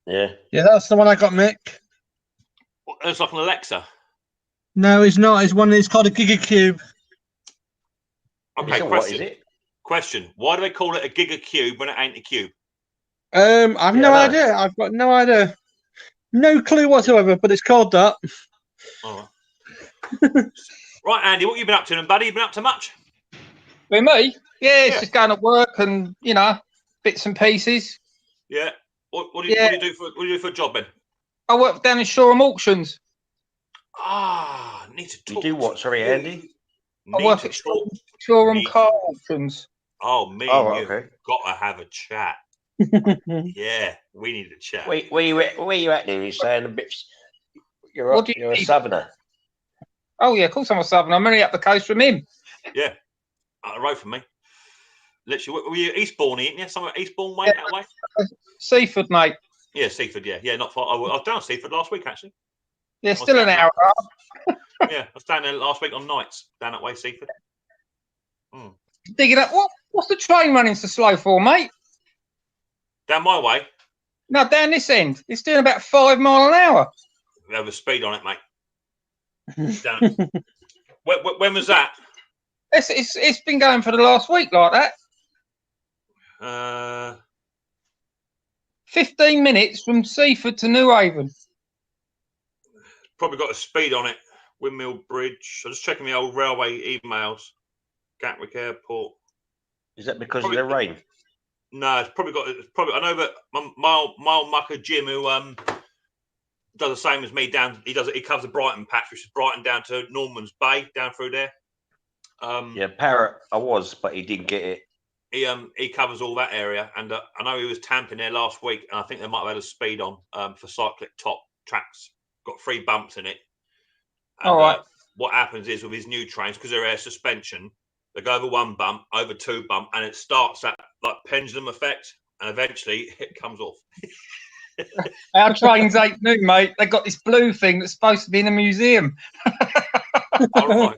Yeah. Yeah, that's the one I got, Mick. It's like an Alexa. No, it's not. It's one. It's called a GigaCube. Okay, so what is it? Question: why do they call it a GigaCube when it ain't a cube? I've no idea. I've got no idea. No clue whatsoever, but it's called that. All right. Right, Andy, what have you been up to, then, buddy? You been up to much? With me? Yeah, it's just going to work and bits and pieces. Yeah. What do you do for a job, then? I work down in Shoreham Auctions. Need to talk. You do what? Sorry, Andy. I work at Shoreham Car Auctions. Oh, me Oh, and you okay. got to have a chat. Yeah, we need a chat. Where you at now? You're saying a bit. What do you You're a need? southerner. Oh yeah, of course I'm a Southern. I'm only up the coast from him. Yeah, up the road from me. Literally, were you Eastbourne, ain't you? Somewhere Eastbourne way, that way? Seaford, mate. Yeah, Seaford, yeah, not far. I was down Seaford last week, actually. Yeah, still an down hour. Yeah, I was down there last week on nights, down that way, Seaford. Digging up. What's the train running so slow for, mate? Down my way, No, down this end. It's doing about 5 miles an hour. we have a speed on it, mate. Down. When was that? It's been going for the last week like that. 15 minutes from Seaford to New Haven. Probably got a speed on it. Windmill Bridge. I'm just checking the old railway emails. Gatwick Airport. Is that because Probably- of the rain? No, it's probably. I know that my old mucker Jim, who does the same as me down. He covers the Brighton patch, which is Brighton down to Norman's Bay, down through there. Yeah, Parrot. I was, but he didn't get it. He covers all that area, and I know he was tamping there last week, and I think they might have had a speed on for cyclic top tracks. Got 3 bumps in it. And, All right. What happens is with his new trains, because they're air suspension, they go over 1 bump, over 2 bump, and it starts that like pendulum effect, and eventually it comes off. Our trains ain't new, mate. They got this blue thing that's supposed to be in a museum. All right.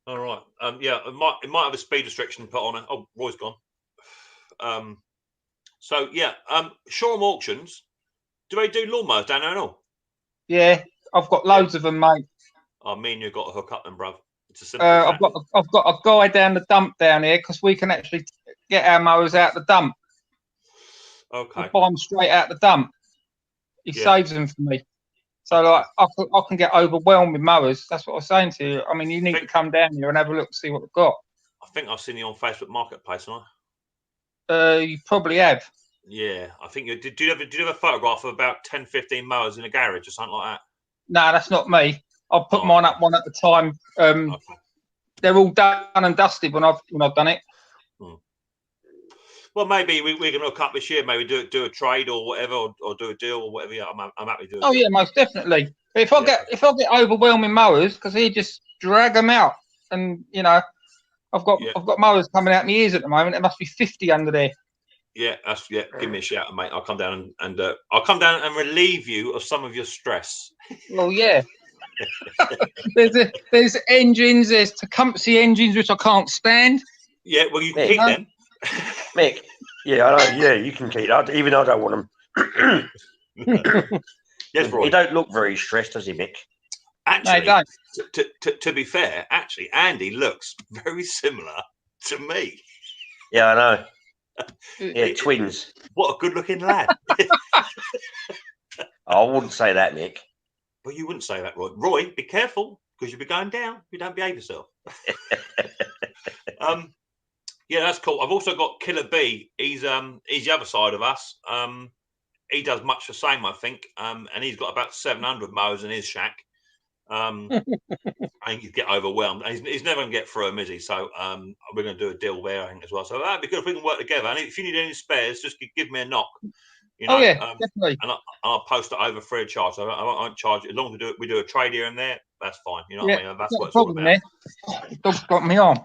All right. Yeah, it might have a speed restriction put on it. Oh, Roy's gone. So yeah, Shoreham Auctions. Do they do lawnmowers down there and all? Yeah, I've got loads of them, mate. Oh, me and you got to hook up then, bruv. It's a simple as that. I've got a guy down the dump down here because we can actually get our mowers out the dump. Okay. I buy them straight out the dump. He saves them for me. So like I can get overwhelmed with mowers. That's what I was saying to you. I mean, you need to come down here and have a look, see what we've got. I think I've seen you on Facebook Marketplace, haven't I? You probably have. Yeah, I think you did. Do you have a photograph of about 10, 15 mowers in a garage or something like that? No, that's not me. I'll put mine up one at a time. They're all done and dusted when I've done it. Well, maybe we can hook up this year. Maybe do a trade or whatever, or do a deal or whatever. Yeah, I'm happy to do it. Oh yeah, most definitely. But if I get overwhelming mowers, because he just drag them out, and I've got mowers coming out my ears at the moment. There must be 50 under there. Yeah, give me a shout, mate. I'll come down and I'll come down and relieve you of some of your stress. Well, yeah. there's engines. There's Tecumseh engines which I can't stand. Yeah, well, you can keep them. Mick, yeah, I know. Yeah, you can keep that. Even though I don't want them. Yes, Roy. He don't look very stressed, does he, Mick? Actually, no, to be fair, actually, Andy looks very similar to me. Yeah, I know. Yeah, twins. What a good-looking lad. I wouldn't say that, Mick. Well, you wouldn't say that, Roy. Roy, be careful, because you'll be going down if you don't behave yourself. Yeah, that's cool. I've also got Killer B. He's the other side of us. He does much the same, I think. And he's got about 700 mowers in his shack. I think he'd get overwhelmed. He's never going to get through them, is he? So we're going to do a deal there, I think, as well. So that'd be good if we can work together. And if you need any spares, just give me a knock. Oh yeah, definitely. And I'll post it over free of charge. So I won't charge it as long as we do a trade here and there. That's fine. You know what I mean? That's what it's all about. The dog's got me on.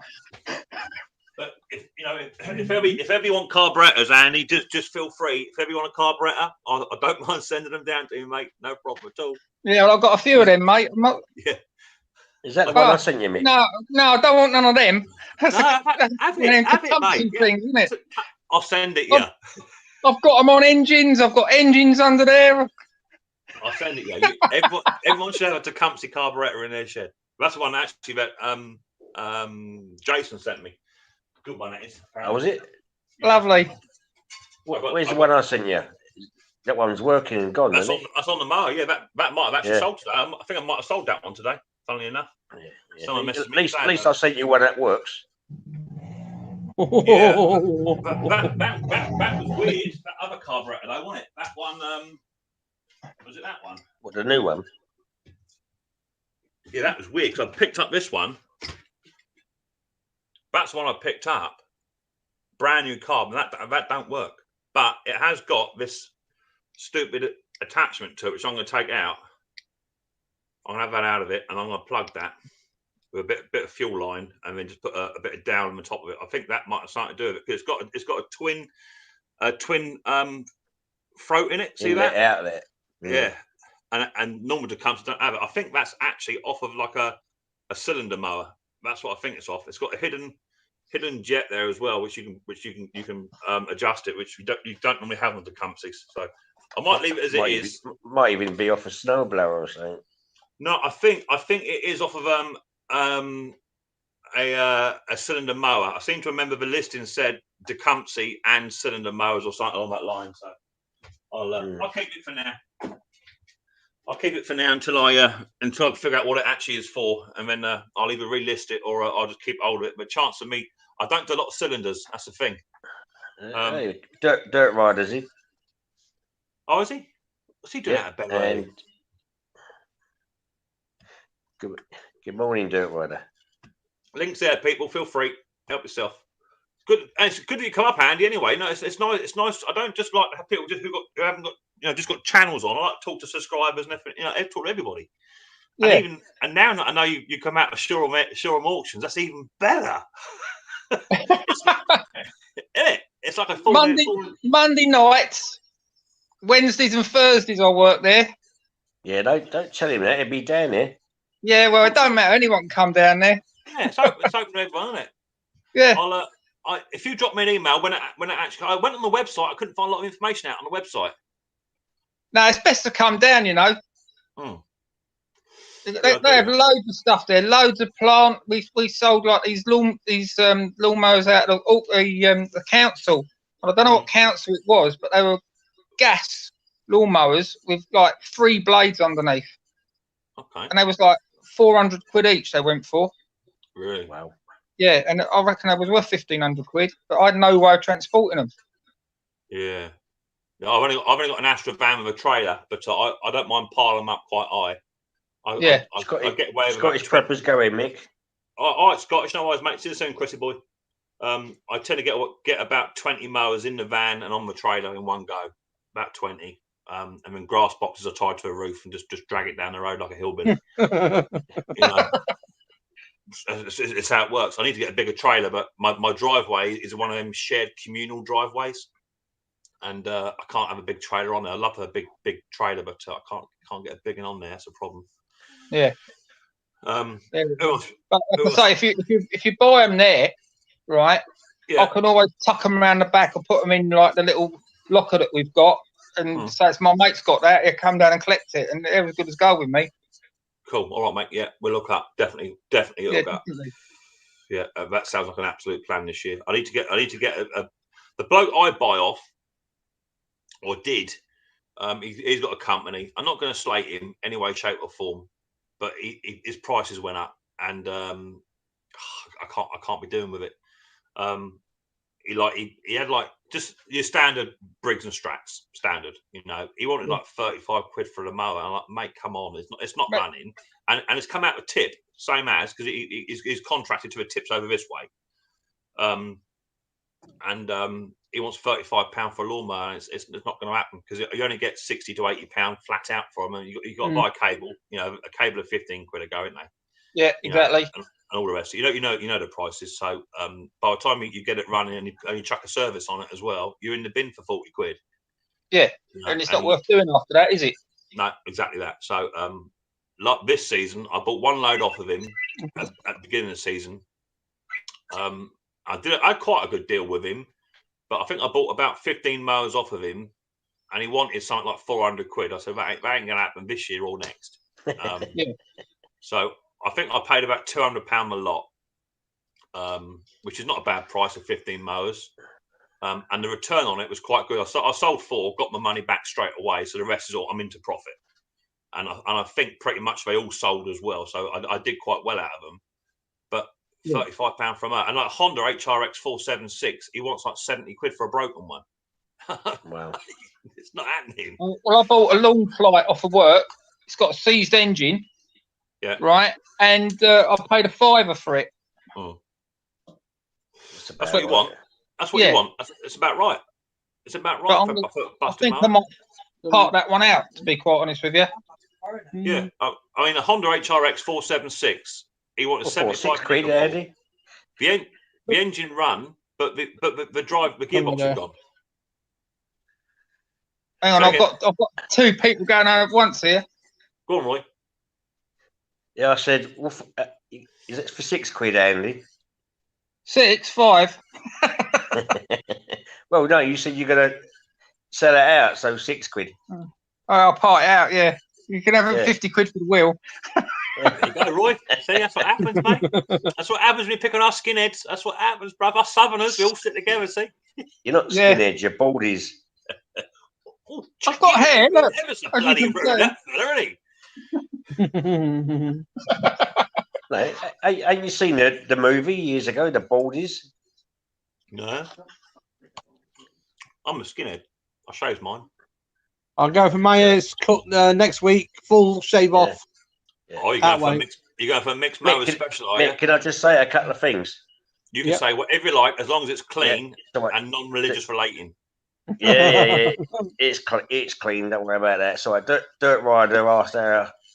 But if ever you want carburetors, Andy, just feel free. If ever you want a carburetor, I don't mind sending them down to you, mate. No problem at all. Yeah, well, I've got a few of them, mate. Yeah. Is that the one I sent you, Mick? No, I don't want none of them. Have it, mate. Thing, isn't it? I'll send it, yeah. I've got them on engines. I've got engines under there. I'll send it, yeah. Everyone should have a Tecumseh carburetor in their shed. That's the one actually that Jason sent me. Good one, that is. Oh, was it? Lovely. Where's the one I sent you? That one's working and gone. That's on the mower. Yeah, that might have actually sold today. I think I might have sold that one today. Funnily enough. Yeah. Someone messaged At me. least I sent you one that works. Yeah, that was weird. That other carburetor, though, wasn't it? That one. Was it that one? What, the new one? Yeah, that was weird because I picked up this one. That's one I picked up. Brand new carbon. That don't work. But it has got this stupid attachment to it, which I'm going to take out. I'm going to have that out of it, and I'm going to plug that with a bit of fuel line, and then just put a bit of down on the top of it. I think that might have something to do with it, because it's got a twin throat in it. See that? Outlet. Yeah. And normal Tecumseh don't have it. I think that's actually off of like a cylinder mower. That's what I think it's off. It's got a hidden jet there as well, which you can adjust it, which you don't normally have on Tecumsehs. So I might leave it as it is. Might even be off a snowblower or something. No, I think it is off of a cylinder mower. I seem to remember the listing said Tecumseh and cylinder mowers or something along that line. So I'll keep it for now. I'll keep it for now until I figure out what it actually is for, and then I'll either relist it or I'll just keep hold of it. But chance of me, I don't do a lot of cylinders. That's the thing. Dirt Rider, is he? Oh, is he? What's he doing out of bed? And good morning, Dirt Rider. Links there, people. Feel free. Help yourself. Good. And it's good that you come up, Andy. Anyway, no, it's nice. It's nice. I don't just like to have people who haven't got just got channels on. I like to talk to subscribers and everything. I talk to everybody. Yeah. And now I know you come out of Shoreham auctions. That's even better. Isn't it? It's like a full Monday nights, Wednesdays and Thursdays I work there. Yeah, don't tell him that. He'll be down there. Yeah, well, it don't matter. Anyone can come down there. Yeah, it's open to everyone, isn't it? Yeah. If you drop me an email when it actually, I went on the website. I couldn't find a lot of information out on the website. No, it's best to come down. They have loads of stuff there, loads of plant. We sold like these lawnmowers out of the council. I don't know what council it was, but they were gas lawnmowers with like 3 blades underneath. Okay. And they was like 400 quid each. They went for. Really? Wow. Yeah, and I reckon they was worth 1,500 quid, but I had no way of transporting them. Yeah. No, I've only got an Astra van with a trailer, but I don't mind piling them up quite high. I get away with Scottish preppers going, Mick. All right, Scottish, no worries, mate. See you soon, Chrissy boy. I tend to get about 20 mowers in the van and on the trailer in one go, about 20. And then grass boxes are tied to a roof and just drag it down the road like a hillbilly. It's how it works. I need to get a bigger trailer, but my driveway is one of them shared communal driveways, and I can't have a big trailer on there. I love a big trailer, but I can't get a big one on there. That's a problem. Yeah. But like I say, if you buy them there, right? Yeah. I can always tuck them around the back and put them in like the little locker that we've got, and say it's my mate's got that. He'll come down and collect it, and they're as good as gold with me. Cool. All right, mate. Yeah, we'll look up. Definitely look up. Yeah, that sounds like an absolute plan this year. I need to get the bloke I buy off, or did. He's got a company. I'm not going to slate him any way, shape, or form, but his prices went up, and I can't be doing with it. He had like just your standard Briggs and Strats standard, he wanted like 35 quid for the mower. I'm like, mate, come on, it's not running, and it's come out with tip, same as, because he's contracted to a tips over this way, and he wants £35 for a lawnmower, and it's not going to happen, because you only get £60 to £80 flat out for them, and you got to buy a cable, a cable of 15 quid a go, isn't they? Yeah, exactly. And all the rest. You know the prices. So by the time you get it running and you chuck a service on it as well, you're in the bin for 40 quid. Yeah, and it's not worth doing after that, is it? No, exactly that. So like this season, I bought one load off of him at the beginning of the season. I had quite a good deal with him, but I think I bought about 15 mowers off of him, and he wanted something like 400 quid. I said, that ain't going to happen this year or next. Yeah. So I think I paid about £200 a lot, which is not a bad price for 15 mowers. And the return on it was quite good. I sold 4, got my money back straight away. So the rest is all I'm into profit. And I think pretty much they all sold as well. So I did quite well out of them. But £35 from her. And like Honda HRX 476, he wants like 70 quid for a broken one. Wow. It's not happening. Well, I bought a long flight off of work. It's got a seized engine. Yeah. Right. And I paid a £5 for it. Oh. That's what you want. That's what you want. It's about right. It's about right for I busted think I market. might part that one out, to be quite honest with you. Yeah, I mean a Honda HRX 476. He wanted Well, 75 £6, Andy. The engine run, but the gearbox is gone. Hang on, I've got two people going on at once here. Go on, Roy. Yeah, I said, well, is it for £6, Andy? 6, 5. Well, no, you said you're going to sell it out, so £6. Oh, I'll part it out, yeah. You can have 50 quid for the wheel. There you go, Roy. See, that's what happens, mate. That's what happens when you pick on us skinheads. That's what happens, bruv. Us Southerners, we all sit together, see? You're not skinheads, you're baldies. Oh, I've got hair, look. As bloody rude, that fella, isn't he? No, ain't you seen the movie years ago, The Baldies? No. I'm a skinhead. I shave mine. I'll go for my hair's cut next week, full shave off. Yeah. Oh, you're going for a mixed mower special, are you? Can I just say a couple of things? You can say whatever you like, as long as it's clean and non-religious relating. Yeah. It's clean. Don't worry about that. So, Dirt Rider asked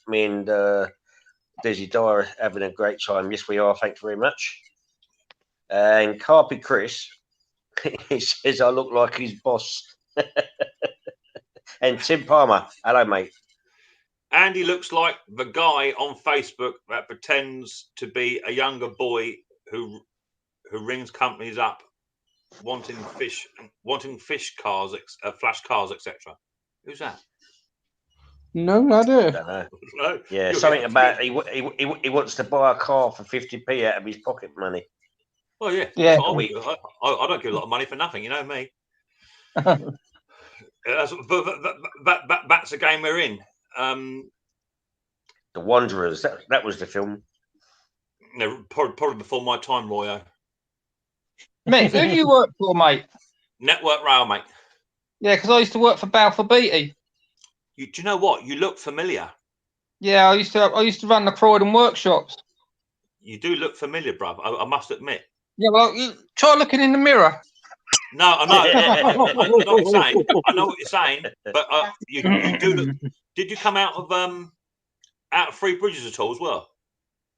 me and Dizzy Dyer having a great time. Yes, we are. Thanks very much. And Carpy Chris, he says I look like his boss. And Tim Palmer, hello, mate. Andy looks like the guy on Facebook that pretends to be a younger boy who rings companies up wanting fish cars, flash cars, etc. Who's that? No idea. Don't know. No. Yeah, something about he wants to buy a car for 50p out of his pocket money. Oh yeah. I don't give a lot of money for nothing. You know me. That's the game we're in. The Wanderers. That was the film. No, probably before my time, Royo. Mate, who do you work for, mate? Network Rail, mate. Yeah, because I used to work for Balfour Beatty. Do you know what? You look familiar. Yeah, I used to run the Croydon workshops. You do look familiar, bruv. I must admit. Yeah, well, you try looking in the mirror. No, I know. I know what you're saying. I know what you're saying. But you do look. Did you come out of Three Bridges at all as well?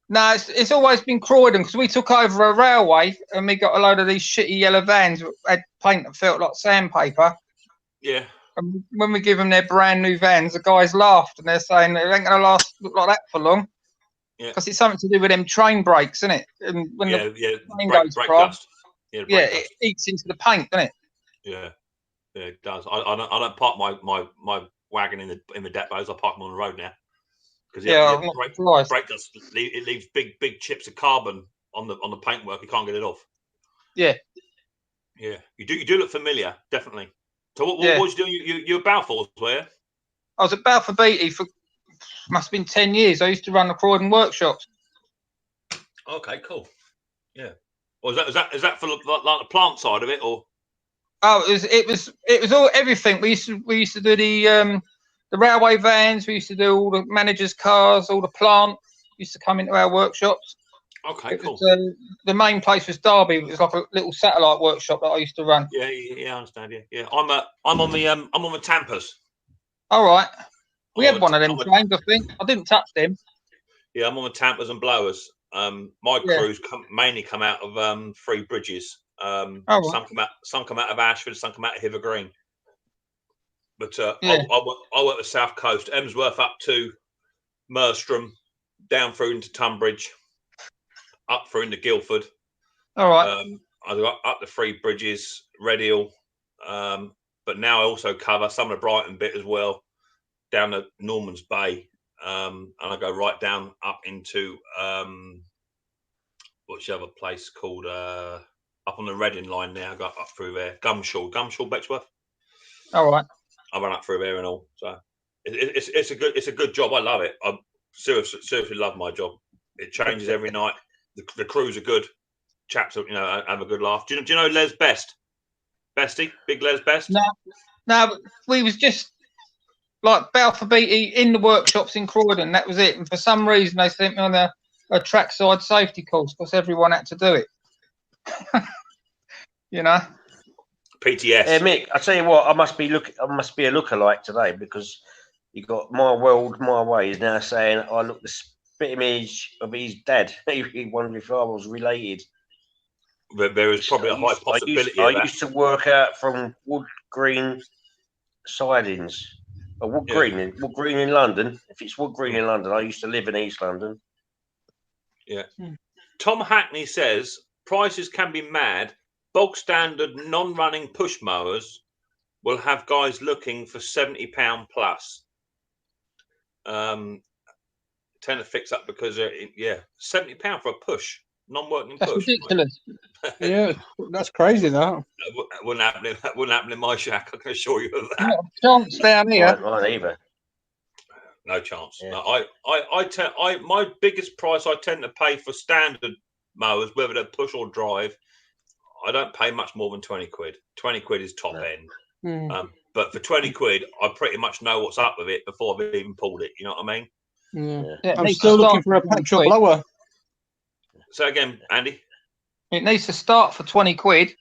No, it's always been Croydon because we took over a railway and we got a load of these shitty yellow vans that had paint that felt like sandpaper. Yeah. And when we give them their brand new vans, the guys laughed and they're saying they ain't going to look like that for long. Yeah. Because it's something to do with them train brakes, isn't it? And when the train goes brake dry, dust. it eats into the paint, doesn't it? Yeah, it does. I don't park my wagon in the depots. I park them on the road now. Because brake dust, it leaves big chips of carbon on the paintwork. You can't get it off. Yeah. Yeah, you do look familiar, definitely. So what was you doing? You were Balfour, were you? I was at Balfour Beatty for must have been 10 years. I used to run the Croydon workshops. Okay, cool. Yeah. Or is that for like the plant side of it, or? Oh, it was all everything. We used to do the railway vans. We used to do all the managers' cars, all the plant used to come into our workshops. Okay, cool. The main place was Derby. It was like a little satellite workshop that I used to run. Yeah, I understand. Yeah. I'm on the Tampers. All right. We had one of them trains, I think. I didn't touch them. Yeah, I'm on the Tampers and Blowers. My crews mainly come out of Three Bridges. Some come out of Ashford, some come out of Hither Green. But I work the South Coast, Emsworth up to Merstham, down through into Tunbridge, up through into Guildford. All right. I got up the Three Bridges, Redhill, but now I also cover some of the Brighton bit as well, down to Norman's Bay, and I go right down up into what's the other place called? Up on the Reading line now. I got up through there, Gumshaw, Betchworth. All right. I run up through there and all. So it's a good job. I love it. I seriously love my job. It changes every night. The crews are good. Chaps, have a good laugh. Do you know Les Best? Bestie, Big Les Best. No, we was just like Balfour Beatty in the workshops in Croydon. That was it. And for some reason, they sent me on a trackside safety course because everyone had to do it. You know. PTS. Yeah, Mick, I tell you what, I must be a lookalike today because you got My World, My Ways now saying I look the spit image of his dad. He wondered if I was related. There is probably a high possibility of I that. used to work out from Wood Green sidings. Wood Green in London. If it's Wood Green in London, I used to live in East London. Yeah. Tom Hackney says prices can be mad. Bog standard non-running push mowers will have guys looking for £70 plus. Tend to fix up because £70 for a push, non-working That's push. ridiculous. Yeah, that's crazy. That. That wouldn't happen in my shack. I can assure you of that. Not a chance down here. Mine either. No chance. Yeah. No, my biggest price I tend to pay for standard mowers, whether they're push or drive, I don't pay much more than 20 quid. 20 quid is top end. But for 20 quid, I pretty much know what's up with it before I've even pulled it. You know what I mean? Yeah, I'm still looking for a petrol blower. So again, Andy? It needs to start for 20 quid.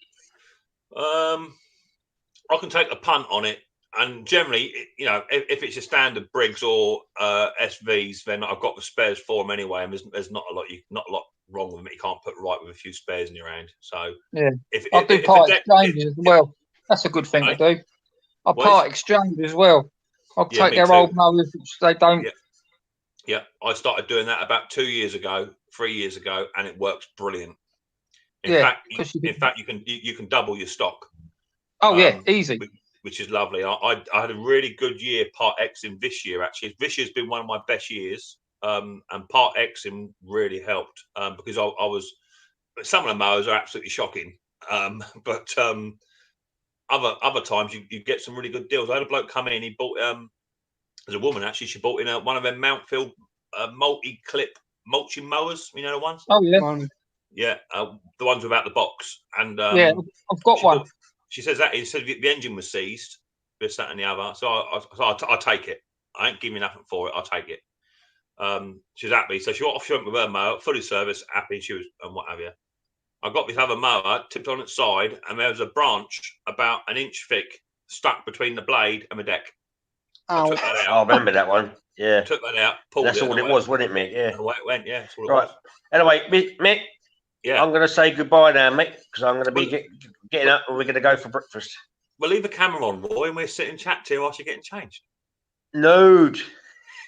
I can take a punt on it. And generally, you know, if it's your standard Briggs or SVs, then I've got the spares for them anyway. And there's not a lot wrong with them. You can't put right with a few spares in your hand. So yeah, I do part exchanges as well. That's a good thing to do. I part exchange as well. I'll take their old mowers which they don't. Yeah, I started doing that about 3 years ago, and it works brilliant. In fact, you can double your stock. Oh yeah, easy. Which is lovely. I had a really good year part Xing this year. Actually, this year's been one of my best years. And part Xing really helped because I was. Some of the mowers are absolutely shocking, but other times you get some really good deals. I had a bloke come in. He bought there's a woman actually. She bought in one of them Mountfield multi-clip mulching mowers. You know the ones? Oh yeah. Yeah, the ones without the box. And yeah, I've got one. She says that he said the engine was seized, this, that, and the other. So I'll take it. I ain't giving nothing for it. I'll take it. She's happy. So she went with her mower, fully serviced, happy. She was, and what have you. I got this other mower tipped on its side, and there was a branch about an inch thick stuck between the blade and the deck. I took that out. I remember that one. Yeah. Took that out. Pulled That's all it was, wasn't it, Mick? Yeah. And away it went. Yeah. That's all it right. was. Anyway, Mick. Yeah. I'm going to say goodbye now, Mick, because I'm going to be getting up and we're going to go for breakfast. We'll leave the camera on, Roy, and we'll sit and chat to you whilst you're getting changed. Nude.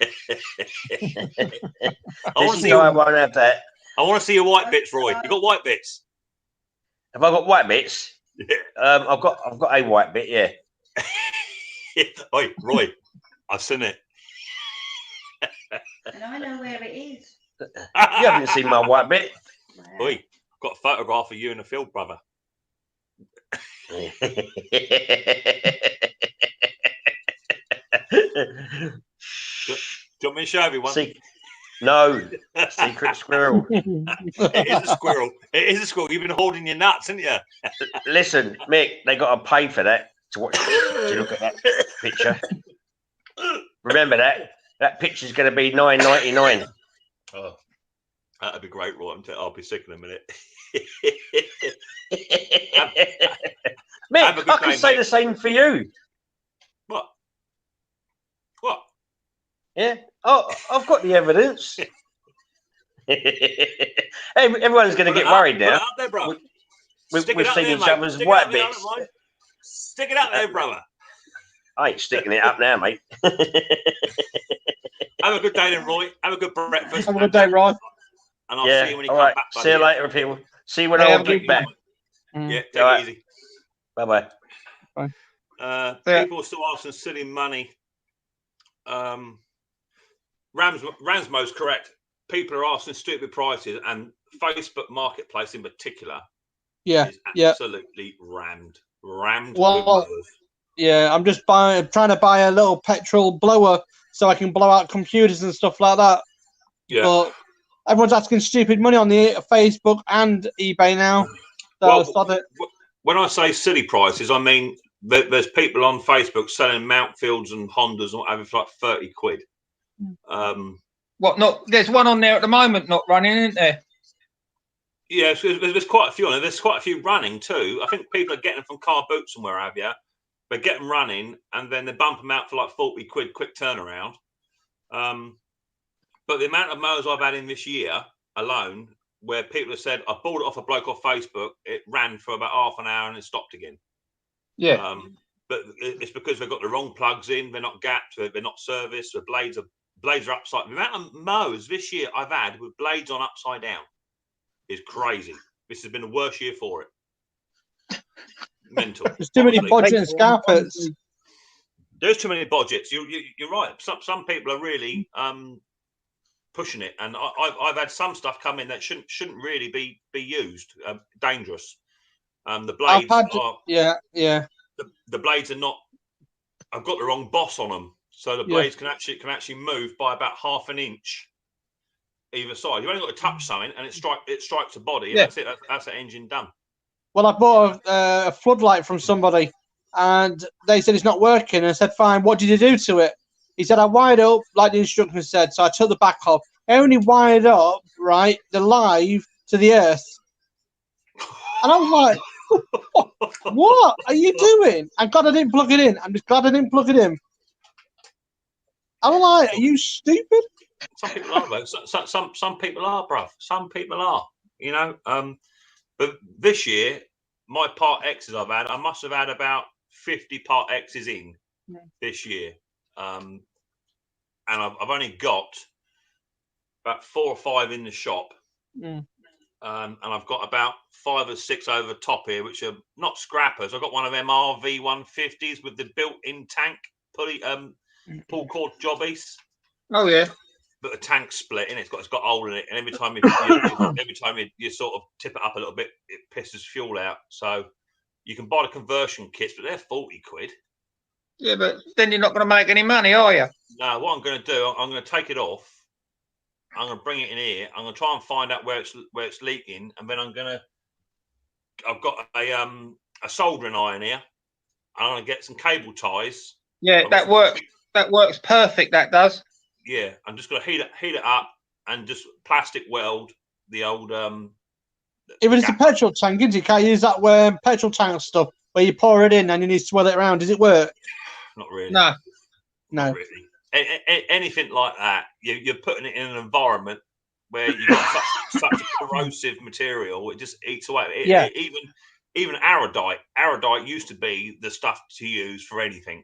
I won't have that. I want to see your white bits, Roy. You got white bits? Have I got white bits? Yeah. I've got a white bit. Yeah. Oi, Roy, I've seen it. And I know where it is. You haven't seen my white bit. Oi, I've got a photograph of you in the field, brother. Do you want me to show everyone? No, secret squirrel. It is a squirrel. It is a squirrel. You've been holding your nuts, haven't you? Listen, Mick, they got to pay for that to watch. To look at that picture. Remember that. That picture's going to be $9.99. Oh, that'd be great, Roy. I'll be sick in a minute. Mick, I can say the same for you. What? Yeah. Oh, I've got the evidence. Everyone's going to get worried now. There, bro. We've seen each other's white bits. Stick it up there, brother. I ain't sticking it up now, mate. Have a good day then, Roy. Have a good breakfast. Have a good day, Roy. And I'll see you when you come back. See you later, people. See you when I get back. Yeah, take it easy. Bye-bye. Bye. People are still asking silly money. Ramsmo's correct. People are asking stupid prices, and Facebook Marketplace in particular is absolutely rammed. Well, yeah, I'm just trying to buy a little petrol blower so I can blow out computers and stuff like that. Yeah. But everyone's asking stupid money on the Facebook and eBay now. So when I say silly prices, I mean there's people on Facebook selling Mountfields and Hondas and whatever for like 30 quid. What? Not? There's one on there at the moment not running, isn't there? Yeah, there's quite a few on it. There's quite a few running too. I think people are getting them from car boots and where have you. They get them running and then they bump them out for like 40 quid, quick turnaround. But the amount of mowers I've had in this year alone, where people have said, I bought it off a bloke off Facebook, it ran for about half an hour and it stopped again. Yeah. But it's because they've got the wrong plugs in, they're not gapped, they're not serviced, the blades are upside. The amount of mowers this year I've had with blades on upside down is crazy. This has been the worst year for it. Mental. There's too many budget and scarpets. There's too many budgets. You're right. Some people are really pushing it, and I've had some stuff come in that shouldn't really be used. Dangerous. The blades the blades are not. I've got the wrong boss on them, so the blades can actually move by about half an inch either side. You've only got to touch something, and it strikes the body. And that's it. That's the engine done. Well, I bought a floodlight from somebody, and they said it's not working. And I said, "Fine. What did you do to it?" He said, "I wired up like the instructions said." So I took the back off. I only wired up the live to the earth, and I was like, "What are you doing?" And God, I didn't plug it in. I'm just glad I didn't plug it in. I'm like, "Are you stupid?" Some people are, though. Some people are, bruv. Some people are. You know. But this year, my Part X's I've had, I must have had about 50 Part X's in this year. And I've only got about 4 or 5 in the shop. And I've got about 5 or 6 over the top here, which are not scrappers. I've got one of them RV 150s with the built-in tank pulley, pull cord jobbies. Oh, yeah. But the tank split and it's got a hole in it, and every time you sort of tip it up a little bit, it pisses fuel out. So you can buy the conversion kits, but they're 40 quid. Yeah, but then you're not going to make any money, are you? No, what I'm going to do, I'm going to take it off. I'm going to bring it in here. I'm going to try and find out where it's leaking, and then I've got a soldering iron here. I'm going to get some cable ties. Yeah, that works. That works perfect. That does. Yeah, I'm just going to heat it up and just plastic weld the old. If it's a petrol tank, you can't use that petrol tank stuff where you pour it in and you need to swirl it around. Does it work? Not really. No. Not really. Anything like that, you're putting it in an environment where you've got such a corrosive material, it just eats away. Even Aradite used to be the stuff to use for anything,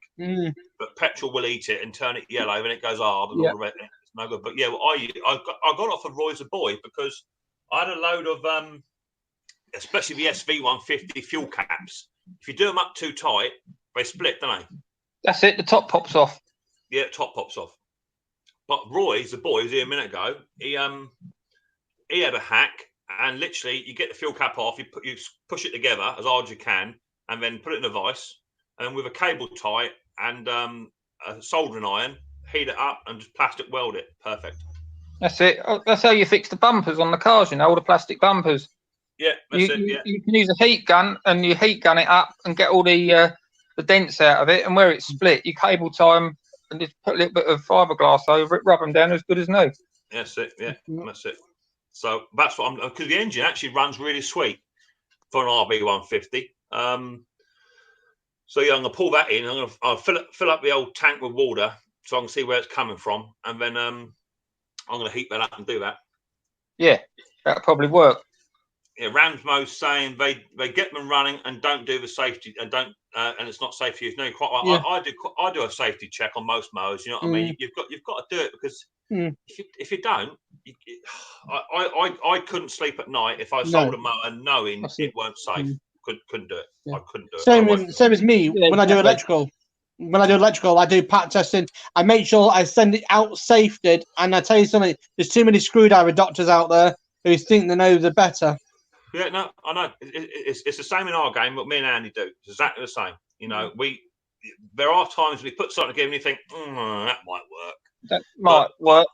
but petrol will eat it and turn it yellow, and it goes hard and all the rest. It's no good. But yeah, I got off of Roy's a boy because I had a load of especially the SV150 fuel caps. If you do them up too tight, they split, don't they? That's it. The top pops off. Yeah, top pops off. But Roy's the boy, who was here a minute ago. He had a hack. And literally, you get the fuel cap off, you push it together as hard as you can, and then put it in a vise, and with a cable tie and a soldering iron, heat it up and just plastic weld it. Perfect. That's it. That's how you fix the bumpers on the cars, all the plastic bumpers. Yeah, that's it. Yeah. You can use a heat gun and you heat gun it up and get all the dents out of it, and where it's split, you cable tie them and just put a little bit of fiberglass over it, rub them down as good as new. That's it. Yeah, that's it. So that's what because the engine actually runs really sweet for an RV 150. So yeah, I'm gonna pull that in. I'll fill up the old tank with water so I can see where it's coming from, and then I'm gonna heat that up and do that. Yeah, that'll probably work. Yeah, Ramsmo's saying they get them running and don't do the safety and don't and it's not safe to use. No, quite right. Yeah. I do a safety check on most mowers. You know what I mean? You've got to do it because if you don't, I couldn't sleep at night if I sold a mower knowing it weren't safe. Couldn't do it. Yeah. I couldn't do it. Same as me when I do electrical. When I do electrical, I do pat testing. I make sure I send it out safety. And I tell you something, there's too many screwdriver doctors out there who think they know the better. Yeah, no, I know. It's the same in our game. What me and Andy do, it's exactly the same. There are times we put something together and you think, that might work. That might work.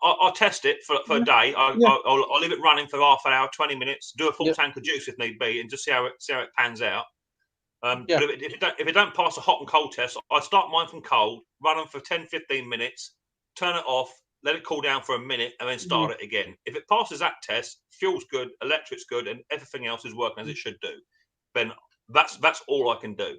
I'll test it for a day. I'll leave it running for half an hour, 20 minutes, do a full tank of juice if need be, and just see how it pans out. But if it don't pass a hot and cold test, I start mine from cold, run them for 10-15 minutes, turn it off, let it cool down for a minute, and then start it again. If it passes that test, fuel's good, electric's good, and everything else is working as it should do, then that's all I can do.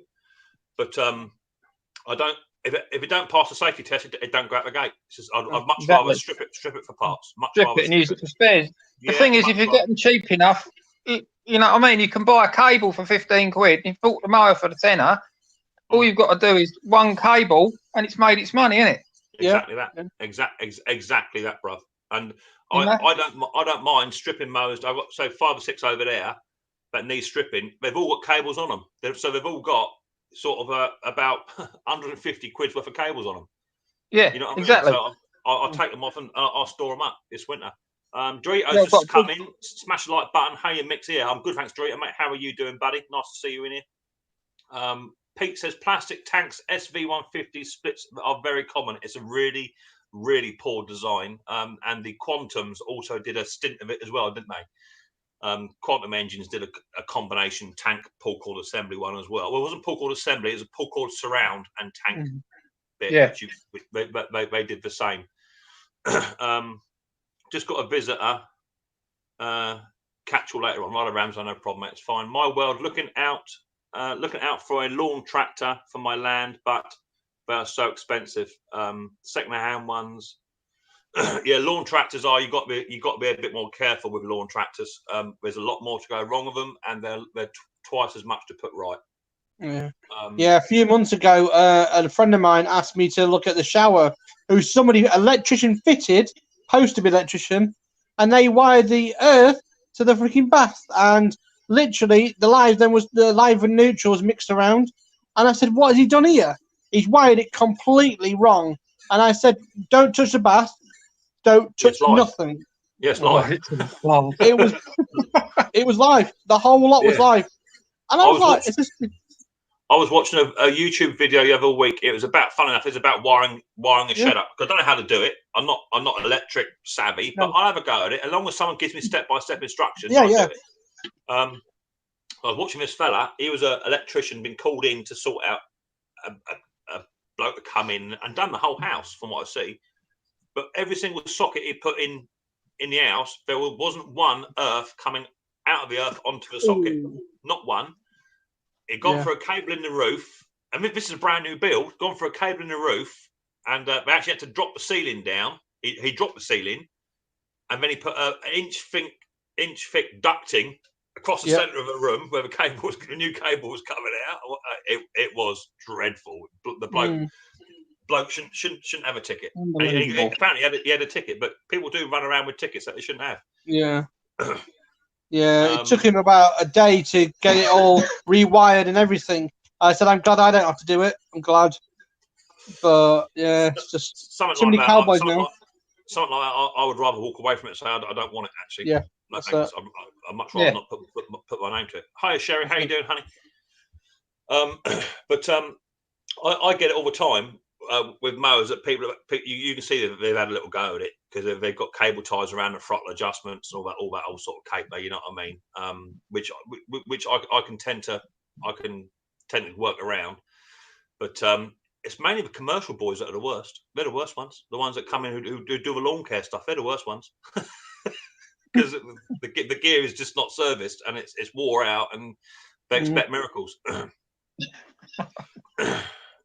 But I don't. If it don't pass the safety test, it don't go out the gate. It's just, I'd much rather strip it for parts. Much Strip rather it and use it for spares. The Yeah, thing is, much if you rather. get them cheap enough, you know what I mean. You can buy a cable for 15 quid. You bought the mower for the tenner. All you've got to do is one cable, and it's made its money, isn't it? Exactly that. Exactly that, bruv. And I don't mind stripping mowers. I've got 5 or 6 over there that need stripping. They've all got cables on them. So they've all got sort of about 150 quid's worth of cables on them. Yeah, You know what exactly. I mean? So I'll take them off and I'll store them up this winter. Doritos just come in, smash the like button. How you mix here? I'm good, thanks, Dorito, mate. How are you doing, buddy? Nice to see you in here. Pete says plastic tanks SV150 splits are very common. It's a really, really poor design. And the Quantums also did a stint of it as well, didn't they? Quantum Engines did a combination tank pull cord assembly one as well. Well, it wasn't pull cord assembly; it was a pull cord surround and tank bit. Yeah. They did the same. Just got a visitor. Catch you later on. Rider Rams, no problem, mate. It's fine. My world looking out for a lawn tractor for my land, but they're so expensive. Second-hand ones. Yeah, lawn tractors are. You got to be a bit more careful with lawn tractors. There's a lot more to go wrong with them, and they're twice as much to put right. Yeah. A few months ago, a friend of mine asked me to look at the shower, who's somebody electrician fitted, supposed to be electrician, and they wired the earth to the freaking bath, and literally the live and neutral was mixed around, and I said, "What has he done here? He's wired it completely wrong." And I said, "Don't touch the bath. Don't touch nothing." Yes, live. It was, it was live. The whole lot was live, and I was like, I was watching a YouTube video the other week. It was about, fun enough, it's about wiring a shed up. I don't know how to do it. I'm not electric savvy, but I'll have a go at it. As long as someone gives me step-by-step instructions, I'll do it. I was watching this fella. He was an electrician, been called in to sort out a bloke to come in and done the whole house, from what I see. But every single socket he put in the house, there wasn't one earth coming out of the earth onto the socket. Not one. He'd gone for a cable in the roof. I mean, this is a brand new build. Gone for a cable in the roof, and they actually had to drop the ceiling down. He dropped the ceiling, and then he put an inch thick ducting across the centre of the room where the new cable was coming out. It was dreadful. The bloke shouldn't have a ticket. Apparently he had a ticket, but people do run around with tickets that they shouldn't have. Yeah. Yeah, it took him about a day to get it all rewired and everything. I said, "I'm glad I don't have to do it. I'm glad." But yeah, it's just too many cowboys now. Something like that, I would rather walk away from it and say, I don't want it, actually. Yeah. I'd much rather not put my name to it. Hi, Sherry. How you doing, honey? But I get it all the time with mowers that people you can see that they've had a little go at it because they've got cable ties around the throttle adjustments and all that old sort of caper. You know what I mean? Which I can tend to work around, but it's mainly the commercial boys that are the worst. They're the worst ones. The ones that come in who do the lawn care stuff. They're the worst ones because the gear is just not serviced and it's wore out and they expect miracles.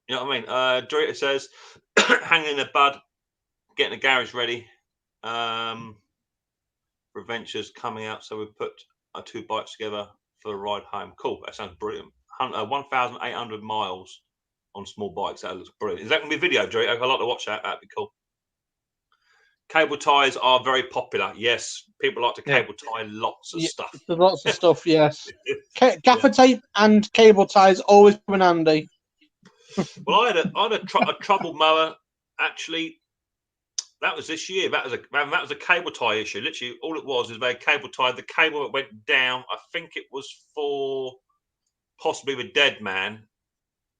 You know what I mean? Dorita says, hanging in the bud, getting the garage ready. For adventures coming out, so we put our 2 bikes together for the ride home. Cool, that sounds brilliant. 1,800 miles on small bikes. That looks brilliant. Is that going to be video, Dorita? I'd like to watch that. That'd be cool. Cable ties are very popular. Yes, people like to cable tie lots of stuff. Lots of stuff, yes. Gaffer tape and cable ties always come in handy. Well, I had a trouble mower. Actually, that was this year. That was a cable tie issue. Literally, all it was is they cable tied the cable that went down. I think it was for possibly the dead man.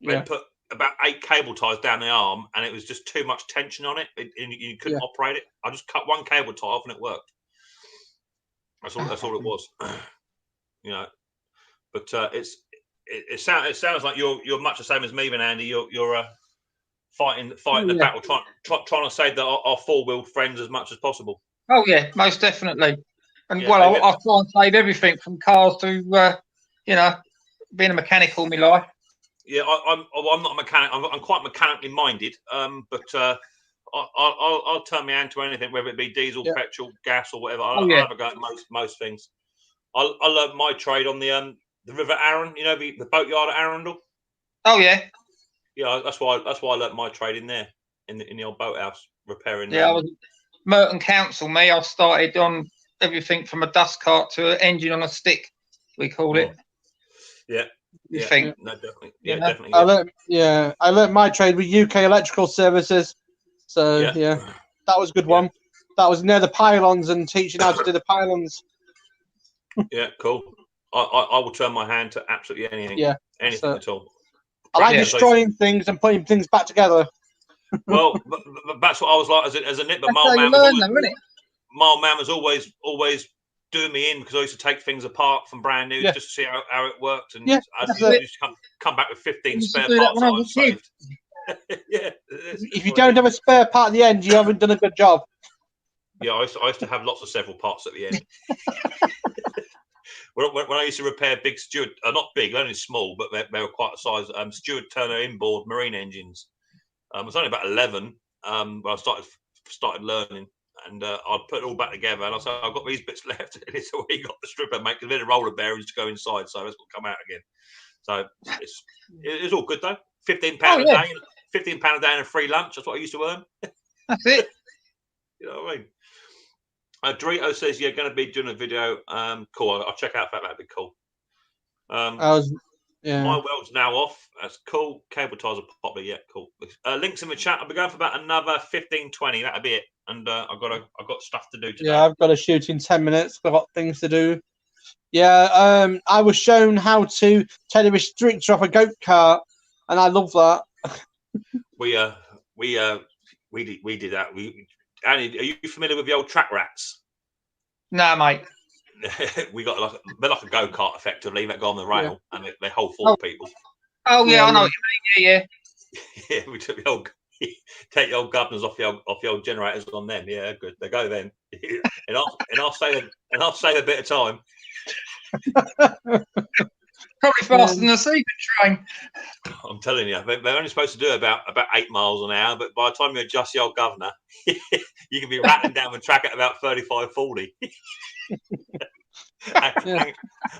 They put about 8 cable ties down the arm, and it was just too much tension on it. You couldn't operate it. I just cut one cable tie off, and it worked. That's all it was. You know, but it sounds like you're much the same as me, then, Andy. You're fighting the battle, trying to save our four-wheeled friends as much as possible. Oh yeah, most definitely. And Yeah, well, I try and save everything from cars to being a mechanic all my life. Yeah, I'm not a mechanic. I'm quite mechanically minded. But I'll turn my hand to anything, whether it be diesel, petrol, gas, or whatever. I'll have a go at most things. I learned my trade on the River Arun. You know, the boatyard at Arundel. Oh yeah. Yeah, that's why I learnt my trade in there, in the old boathouse repairing. Yeah, I was Merton Council. I started on everything from a dust cart to an engine on a stick. We call it. Yeah. You think? No, definitely. Yeah, definitely. I learnt my trade with UK Electrical Services. So that was a good one. That was near the pylons and teaching how to do the pylons. Yeah, cool. I will turn my hand to absolutely anything. Yeah, anything at all. I like destroying things and putting things back together. Well, that's what I was like as a nip. But my old man was always doing me in because I used to take things apart from brand new just to see how it worked, and I used to come back with 15 spare parts that I've saved. If you don't have a spare part at the end, you haven't done a good job. Yeah, I used to have lots of several parts at the end. When I used to repair big Stewart, not big, only small, but they were quite a size. Stewart Turner inboard marine engines. I was only about 11 when I started learning, and I'd put it all back together. And I said, I've got these bits left. And it's all he got the stripper, make a bit of roller bearings to go inside, so that's what come out again. So it's all good though. £15 a day, £15 a day and a free lunch. That's what I used to earn. That's it. You know what I mean? Dorito says you're going to be doing a video. Cool. I'll check out that. That'd be cool. My weld's now off. That's cool. Cable ties are popular. Yeah, cool. Links in the chat. I'll be going for about another 15-20. That'll be it. And I've got stuff to do today. Yeah, I've got to shoot in 10 minutes. I've got things to do. Yeah, I was shown how to take a restrictor off a goat cart, and I love that. We did that. Annie, are you familiar with the old track rats? No, mate. We got they're like a go-kart effectively that go on the rail and they hold four people. Oh yeah, I know what you mean. Yeah, we took take the old governors off the old generators on them. Yeah, good. They go then. and I'll save a bit of time. Probably faster than a secret train. I'm telling you, they're only supposed to do about 8 miles an hour, but by the time you adjust the old governor, you can be rattling down the track at about 35, 40.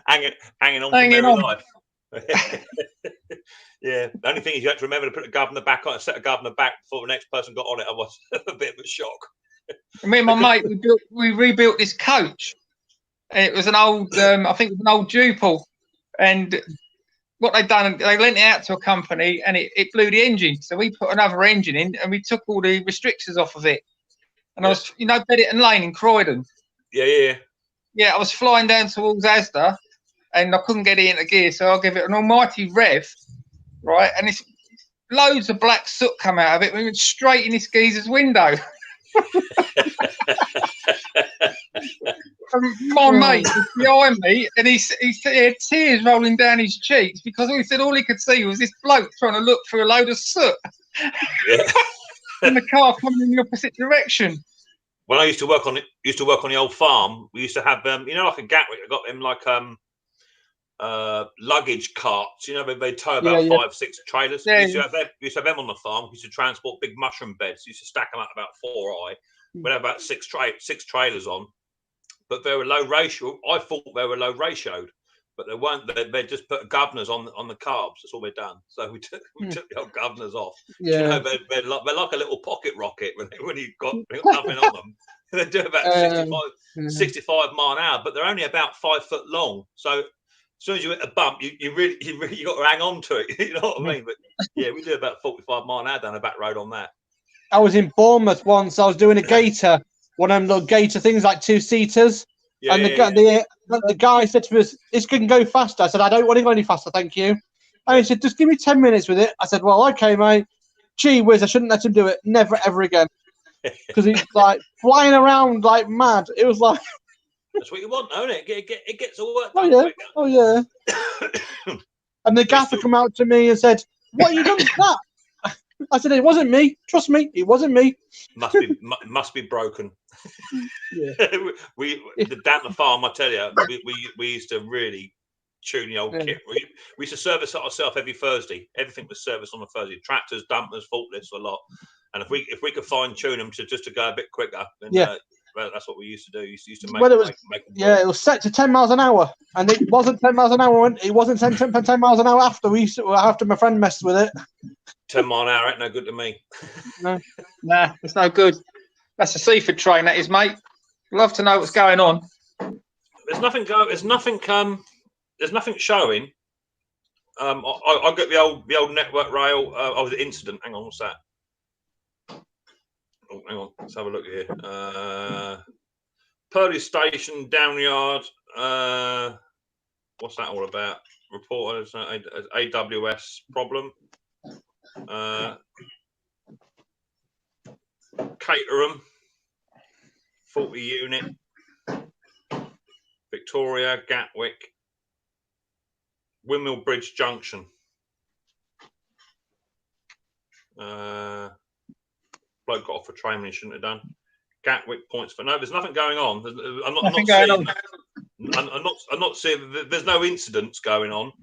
hanging on for dear life. Yeah, the only thing is you have to remember to put the governor back on, set the governor back before the next person got on it. I was a bit of a shock. Me and my mate, we rebuilt this coach. It was an old, I think it was an old Jupil. And what they'd done, they lent it out to a company and it blew the engine. So we put another engine in and we took all the restrictors off of it. And I was, Beddington Lane in Croydon. Yeah, I was flying down towards Asda and I couldn't get it into gear. So I'll give it an almighty rev, right? And it's loads of black soot come out of it. We went straight in this geezer's window. My mate was behind me and he had tears rolling down his cheeks because he said all he could see was this bloke trying to look through a load of soot and the car coming in the opposite direction. When I used to work on the old farm, we used to have like a Gatwick. I got them like luggage carts. They tow about 5, 6 trailers. We used to have them on the farm. We used to transport big mushroom beds. We used to stack them up about 4 high. We'd have about 6 trailers on. But they were low ratio. I thought they were low ratioed, but they weren't. They just put governors on the carbs. That's all they'd done. So we took the old governors off. Yeah, they're like a little pocket rocket when you got nothing on them. They do about 65 mile an hour, but they're only about 5 foot long. So as soon as you hit a bump, you really got to hang on to it. You know what I mean? But yeah, we do about 45 mile an hour down the back road on that. I was in Bournemouth once. I was doing a gator. One of them little gator things like 2-seaters. The guy said to us, "This can go faster." I said, "I don't want to go any faster, thank you." And he said, "Just give me 10 minutes with it." I said, "Well, okay, mate." Gee whiz, I shouldn't let him do it. Never, ever again. Because he's like flying around like mad. It was like... That's what you want, don't it? It gets all work done. Oh, yeah. And the gaffer come out to me and said, "What have you done with that?" I said, it wasn't me. Trust me, it wasn't me. Must be broken. Yeah. Down the farm, I tell you, we used to really tune the old kit. We used to service it ourselves every Thursday. Everything was serviced on a Thursday. Tractors, dumpers, forklifts, a lot. And if we could fine tune them to go a bit quicker, then well, that's what we used to do. Used to make, Well, it was make them it was set to 10 miles an hour, and it wasn't 10 miles an hour. It wasn't 10 miles an hour after my friend messed with it. 10 mile an hour ain't no good to me. No. Nah, it's no good. That's a Seaford train, that is, mate. Love to know what's going on. There's nothing showing. I got the old Network Rail. The incident. Hang on, what's that? Oh, hang on, let's have a look here. Purley Station, Downyard. What's that all about? Reporters, AWS problem. Caterham, 40 unit. Victoria, Gatwick, Windmill Bridge Junction. Bloke got off a train when he shouldn't have done. Gatwick points for no. There's nothing going on. I'm not seeing. There's no incidents going on.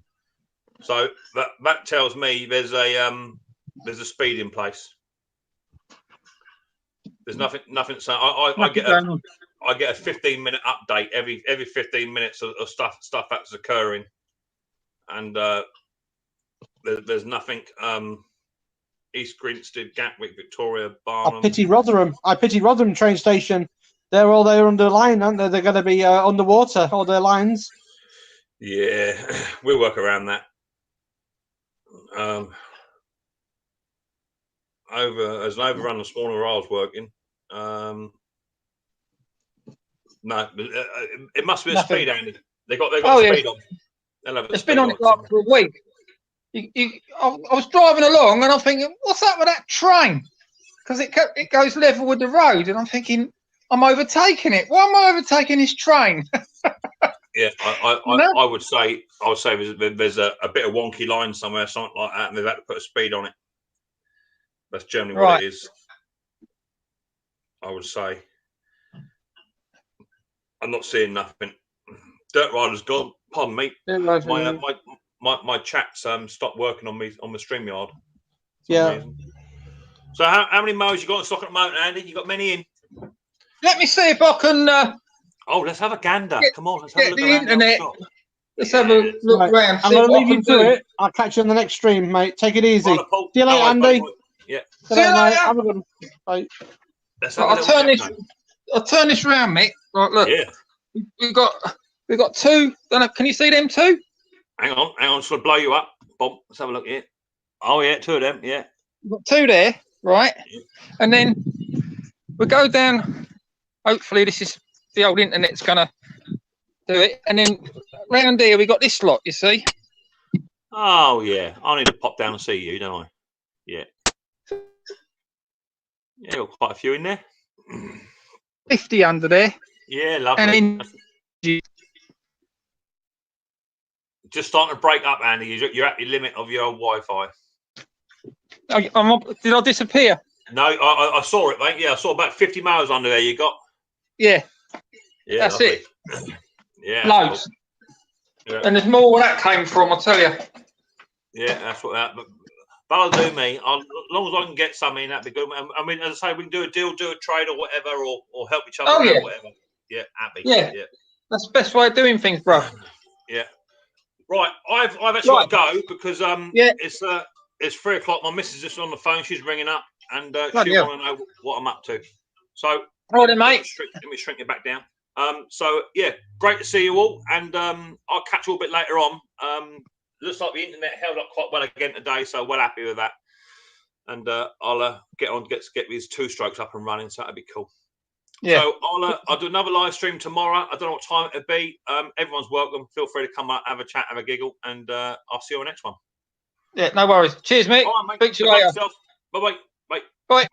So that tells me there's a speed in place. There's nothing. So I get a 15-minute update every 15 minutes of stuff that's occurring, and there's nothing. East Grinstead, Gatwick, Victoria, Barnum. I pity Rotherham train station. They're all there under the line, aren't they? They're going to be underwater, all their lines. Yeah, we'll work around that. As an overrun this morning where I was working. No, it must be a speed, Andy. They got speed on. It's been on it like for a week. I was driving along and I'm thinking, what's up with that train? Because it goes level with the road, and I'm thinking, I'm overtaking it. Why am I overtaking this train? Yeah, I would say there's a bit of wonky line somewhere, something like that, and they've had to put a speed on it. That's generally what it is. I would say. I'm not seeing nothing. Dirt Rider's gone. Pardon me. My chat's stopped working on me on the StreamYard. Yeah. So how many mowers you got in stock at the moment, Andy? You got many in? Let me see if I can. Let's have a gander. Come on, let's have a look the around internet. Let's have a look around. I'm going to leave you to it. I'll catch you on the next stream, mate. Take it easy. See you later, Andy. Yeah. See you later. Have a good one. Bye. I'll turn this round, mate. Right, look. Yeah. We've got two. Can you see them two? Hang on. Just going to blow you up. Bob, let's have a look here. Oh, yeah, two of them, yeah. We've got two there, right? Yeah. And then we go down. Hopefully, this is the old internet's going to do it. And then round here, we got this lot, you see? Oh, yeah. I need to pop down and see you, don't I? Yeah. Yeah, got quite a few in there. 50 under there. Yeah, lovely. And then just starting to break up, Andy. You're at the limit of your old Wi-Fi. Did I disappear? No, I saw it, mate. Yeah, I saw about 50 miles under there. You got. Yeah. Yeah, that's lovely. it. Yeah. Loads. Cool. Yeah. And there's more where that came from, I'll tell you. Yeah, that's what that. But that'll do me. As long as I can get something, that'd be good. I mean, as I say, we can do a deal, do a trade, or whatever, or help each other out, whatever. Yeah, happy. Yeah. That's the best way of doing things, bro. Yeah. Right, I've actually got to go because it's 3 o'clock. My missus is just on the phone. She's ringing up, and she want to know what I'm up to. So, all right, mate. Let me shrink it back down. So yeah, great to see you all, and I'll catch you a bit later on. Looks like the internet held up quite well again today, so well happy with that. And I'll get on to get these 2 strokes up and running, so that'd be cool. Yeah. So I'll do another live stream tomorrow. I don't know what time it'll be. Everyone's welcome. Feel free to come up, have a chat, have a giggle, and I'll see you on the next one. Yeah, no worries. Cheers, mate. All right, mate. Speak to you later. Bye-bye. Bye. Bye.